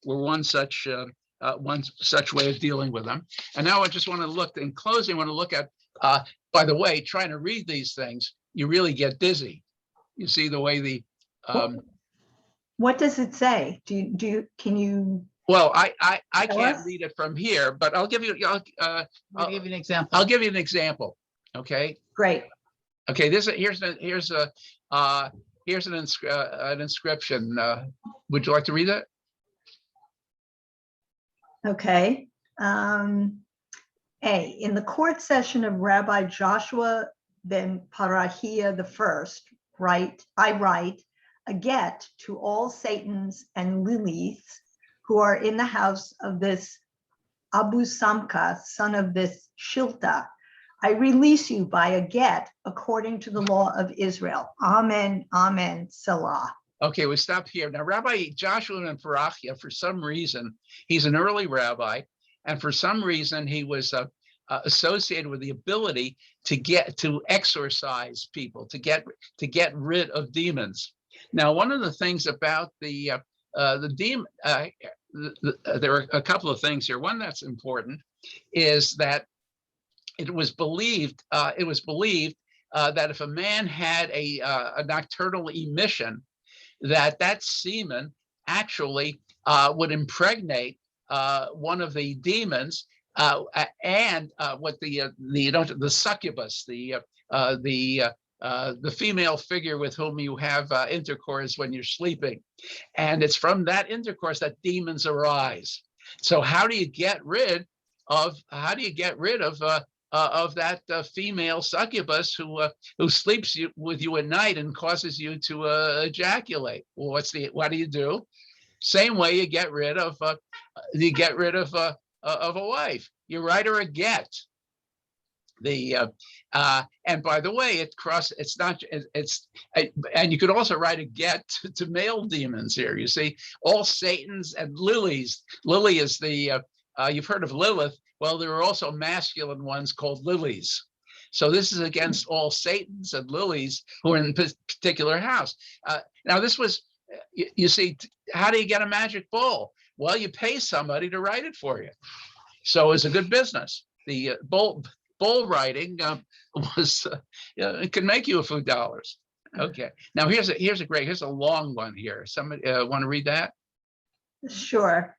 one such way of dealing with them. And now I just want to look, in closing, I want to look at By the way, trying to read these things, you really get dizzy. You see the way the What does it say? Can you well, I tell can't us? read it from here, but I'll give you I'll give you an example. I'll give you an example. Okay. Great. Okay. Here's an inscription. Would you like to read that? Okay. A, in the court session of Rabbi Joshua ben Parahia I write a get to all Satans and Liliths who are in the house of this Abu Samka, son of this Shilta. I release you by a get according to the law of Israel. Amen, amen, Salah. Okay, we stop here. Now, Rabbi Joshua ben Parachia, for some reason, he's an early rabbi, and for some reason, he was associated with the ability to exorcise people, to get rid of demons. Now, one of the things about the demon, there are a couple of things here. One that's important is that it was believed that if a man had a nocturnal emission, that semen actually would impregnate one of the demons and what the succubus, the female figure with whom you have intercourse when you're sleeping, and it's from that intercourse that demons arise. So how do you get rid of that female succubus who sleeps with you at night and causes you to ejaculate? Well, what do you do? Same way you get rid of a wife. You write her a get. And by the way, and you could also write a get to male demons here. You see, all Satans and Lilies. Lily is you've heard of Lilith. Well, there are also masculine ones called Lilies. So this is against all Satans and Lilies who are in a particular house. Now, this was, you see, how do you get a magic bull? Well, you pay somebody to write it for you. So it's a good business. The bull writing it can make you a few dollars. Okay. Now here's a long one here. Somebody want to read that? Sure.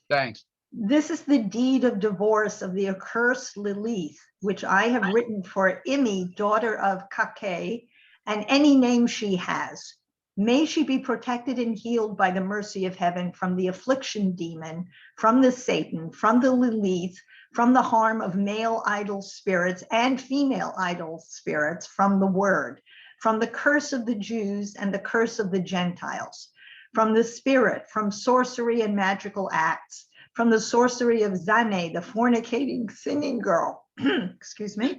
Thanks. This is the deed of divorce of the accursed Lilith, which I have written for Imi, daughter of Kake, and any name she has. May she be protected and healed by the mercy of heaven from the affliction demon, from the Satan, from the Lilith, from the harm of male idol spirits and female idol spirits, from the word, from the curse of the Jews and the curse of the Gentiles, from the spirit, from sorcery and magical acts, from the sorcery of Zane, the fornicating singing girl, excuse me,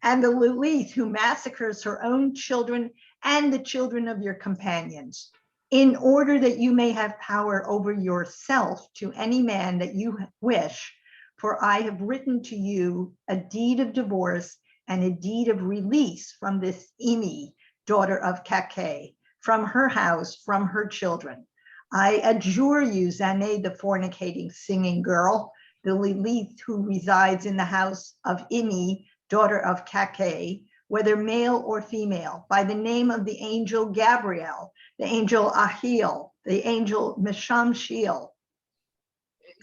and the Lilith who massacres her own children and the children of your companions, in order that you may have power over yourself to any man that you wish. For I have written to you a deed of divorce and a deed of release from this Imi, daughter of Kake, from her house, from her children. I adjure you, Zane, the fornicating singing girl, the Lilith who resides in the house of Imi, daughter of Kake, whether male or female, by the name of the angel Gabriel, the angel Ahiel, the angel Mishamshiel.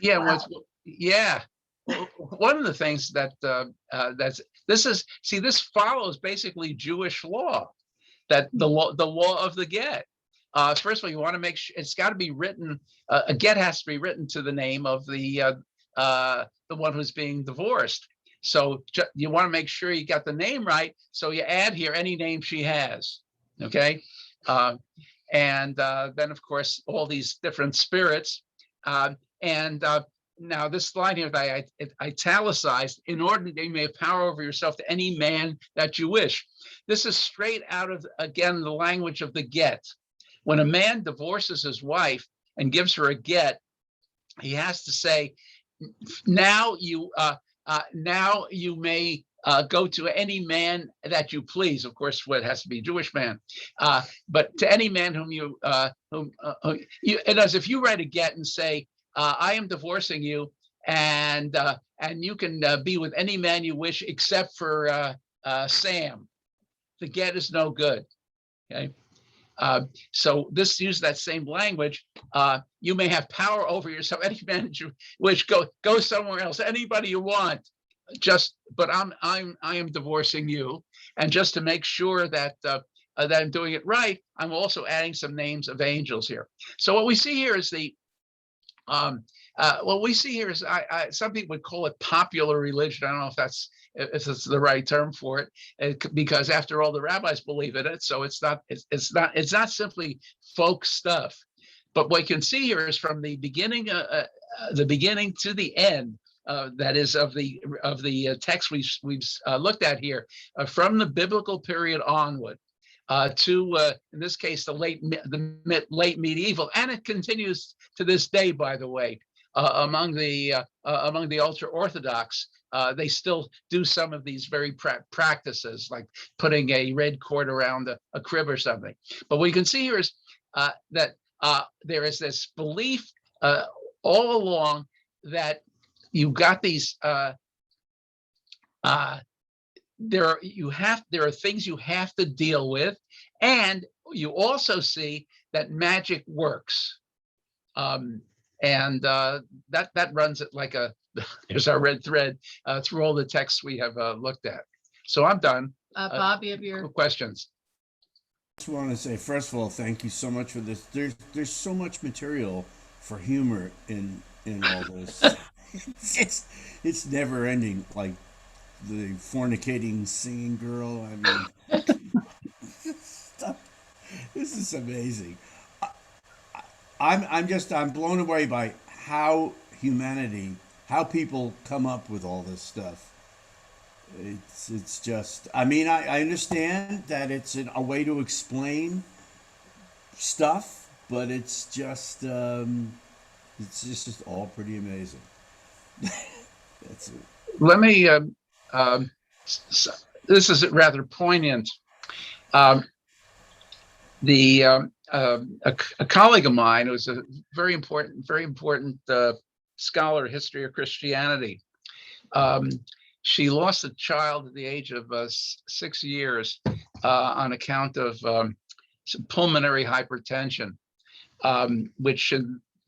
Yeah, Wow. Yeah. One of the things this follows basically Jewish law, that the law of the get. First of all, you want to make sure it's got to be written. A get has to be written to the name of the one who's being divorced. So you want to make sure you got the name right. So you add here any name she has. Okay, and then of course all these different spirits. Now this line here that I italicized, in order that you may have power over yourself to any man that you wish. This is straight out of, again, the language of the get. When a man divorces his wife and gives her a get, he has to say, now you may go to any man that you please. Of course, it has to be a Jewish man, but to any man whom and as if you write a get and say, I am divorcing you, and and you can be with any man you wish except for Sam. The get is no good. Okay. So this uses that same language. You may have power over yourself, any man you wish, go somewhere else, anybody you want. But I am divorcing you, and just to make sure that that I'm doing it right, I'm also adding some names of angels here. So what we see here is some people would call it popular religion. I don't know if that's the right term for it, because after all, the rabbis believe in it. So it's not simply folk stuff. But what you can see here is from the beginning to the end. That is of the text we've looked at here, from the biblical period onward to in this case the late medieval, and it continues to this day. By the way, among the ultra orthodox, they still do some of these very practices, like putting a red cord around a crib or something. But what you can see here is that there is this belief all along that you've got these there are things you have to deal with, and you also see that magic works, and that runs it like there's our red thread through all the texts we have looked at. So I'm done. Bob, you have your questions? I just want to say, first of all, thank you so much for this. There's so much material for humor in all this. It's never ending. Like the fornicating singing girl. I mean, this is amazing. I'm blown away by how people come up with all this stuff. It's just, I mean, I understand that it's a way to explain stuff, but it's just all pretty amazing. That's it. Let me, this is rather poignant. A colleague of mine who was a very important scholar of history of Christianity, she lost a child at the age of 6 years on account of pulmonary hypertension, which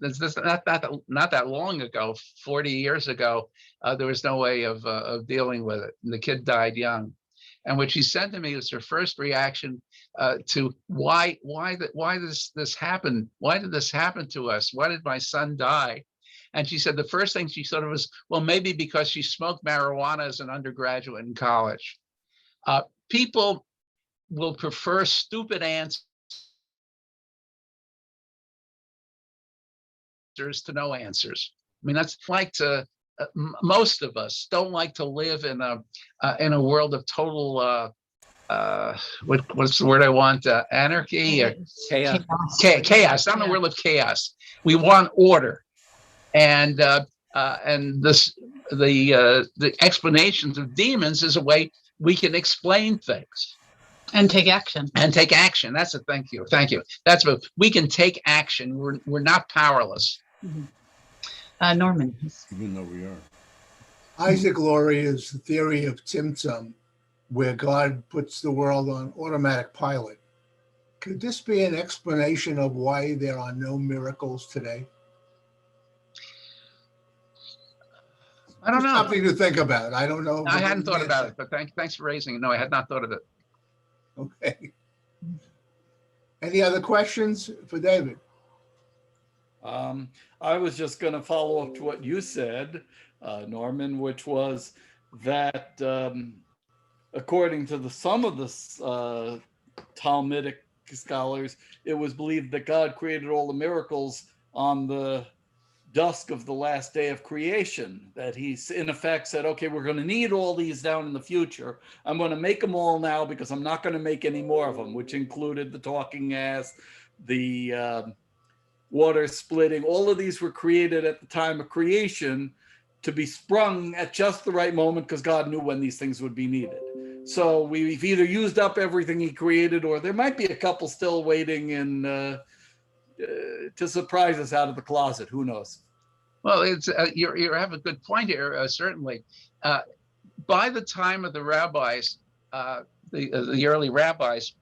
not that long ago, 40 years ago, there was no way of dealing with it. And the kid died young. And what she said to me was her first reaction to why this happened? Why did this happen to us? Why did my son die? And she said the first thing she thought of was, well, maybe because she smoked marijuana as an undergraduate in college. People will prefer stupid answers to no answers. I mean, that's like most of us don't like to live in a world of total what's the word I want? Anarchy, Chaos. Chaos. Not in a world of chaos. We want order, and the explanations of demons is a way we can explain things and take action. That's it. Thank you. That's what we can take action. We're not powerless. Mm-hmm. Norman. Even though we are. Isaac Luria's theory of Tzimtzum, where God puts the world on automatic pilot. Could this be an explanation of why there are no miracles today? I don't know. Something to think about. I don't know. I hadn't thought about it, but thanks for raising it. No, I had not thought of it. Okay. Any other questions for David? I was just going to follow up to what you said, Norman, which was that according to some of the Talmudic scholars, it was believed that God created all the miracles on the dusk of the last day of creation, that he's in effect said, okay, we're going to need all these down in the future. I'm going to make them all now because I'm not going to make any more of them, which included the talking ass, the water splitting. All of these were created at the time of creation to be sprung at just the right moment because God knew when these things would be needed. So we've either used up everything he created, or there might be a couple still waiting to surprise us out of the closet. Who knows? Well, it's you have a good point here, certainly. By the time of the rabbis, the early rabbis,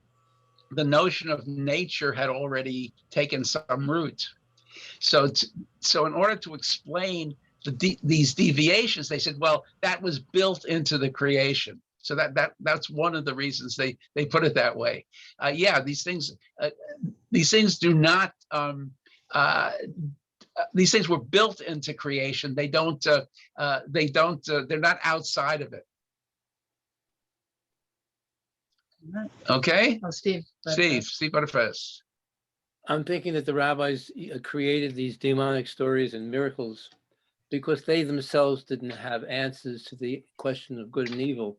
the notion of nature had already taken some root. So, so in order to explain these deviations, they said, well, that was built into the creation. So that's one of the reasons they put it that way. Yeah, these things do not. These things were built into creation. They don't. They're not outside of it. Okay, Oh, Steve. Steve Butterfest. I'm thinking that the rabbis created these demonic stories and miracles because they themselves didn't have answers to the question of good and evil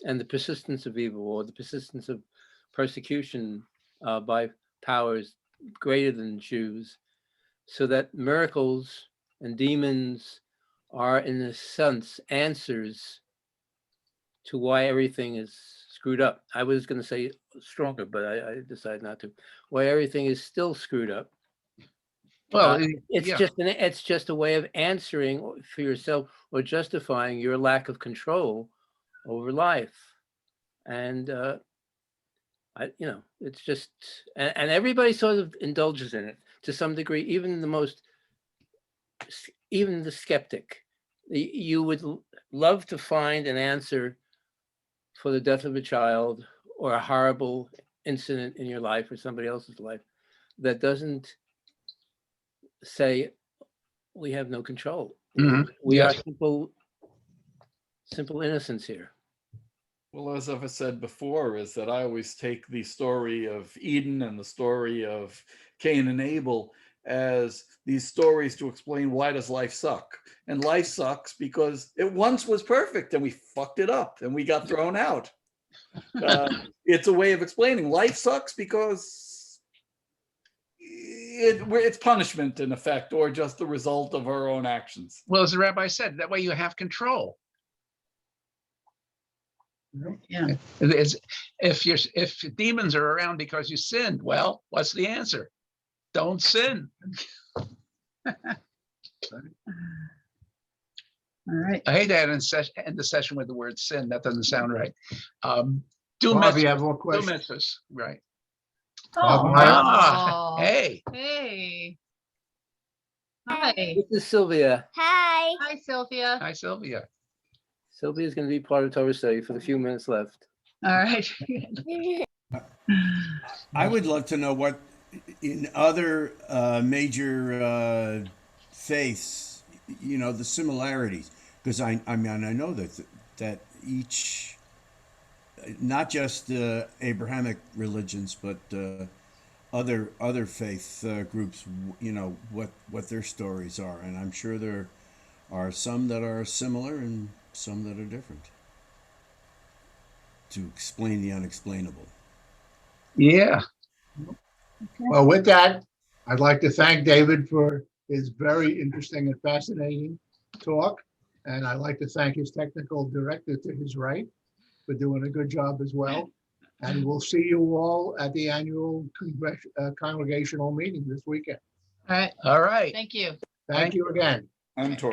and the persistence of evil or the persistence of persecution by powers greater than Jews. So that miracles and demons are, in a sense, answers to why everything is screwed up. I was going to say stronger, but I decided not to. Why everything is still screwed up. Well, it's just a way of answering for yourself or justifying your lack of control over life. And it's just, and everybody sort of indulges in it to some degree, even the skeptic. You would love to find an answer for the death of a child or a horrible incident in your life or somebody else's life that doesn't say we have no control. We are simple innocents here. Well, as I've said before, is that I always take the story of Eden and the story of Cain and Abel as these stories to explain why does life suck. And life sucks because it once was perfect and we fucked it up and we got thrown out. It's a way of explaining life sucks because it's punishment in effect, or just the result of our own actions. Well, as the rabbi said, that way you have control. Yeah. If demons are around because you sinned, well, what's the answer? Don't sin. All right. I hate to end the session with the word sin. That doesn't sound right. Bob, you have more questions? Right. Oh. Hey. Hey. Hi. This is Sylvia. Hi. Hi, Sylvia. Hi, Sylvia. Sylvia's going to be part of Torah study for the few minutes left. All right. I would love to know what in other major faiths, the similarities, because I mean I know that each, not just Abrahamic religions, but other faith groups, what their stories are, and I'm sure there are some that are similar and some that are different to explain the unexplainable. Yeah. Well, with that, I'd like to thank David for his very interesting and fascinating talk. And I'd like to thank his technical director to his right for doing a good job as well. And we'll see you all at the annual congregational meeting this weekend. All right. All right. Thank you. Thank you again. I'm Tori.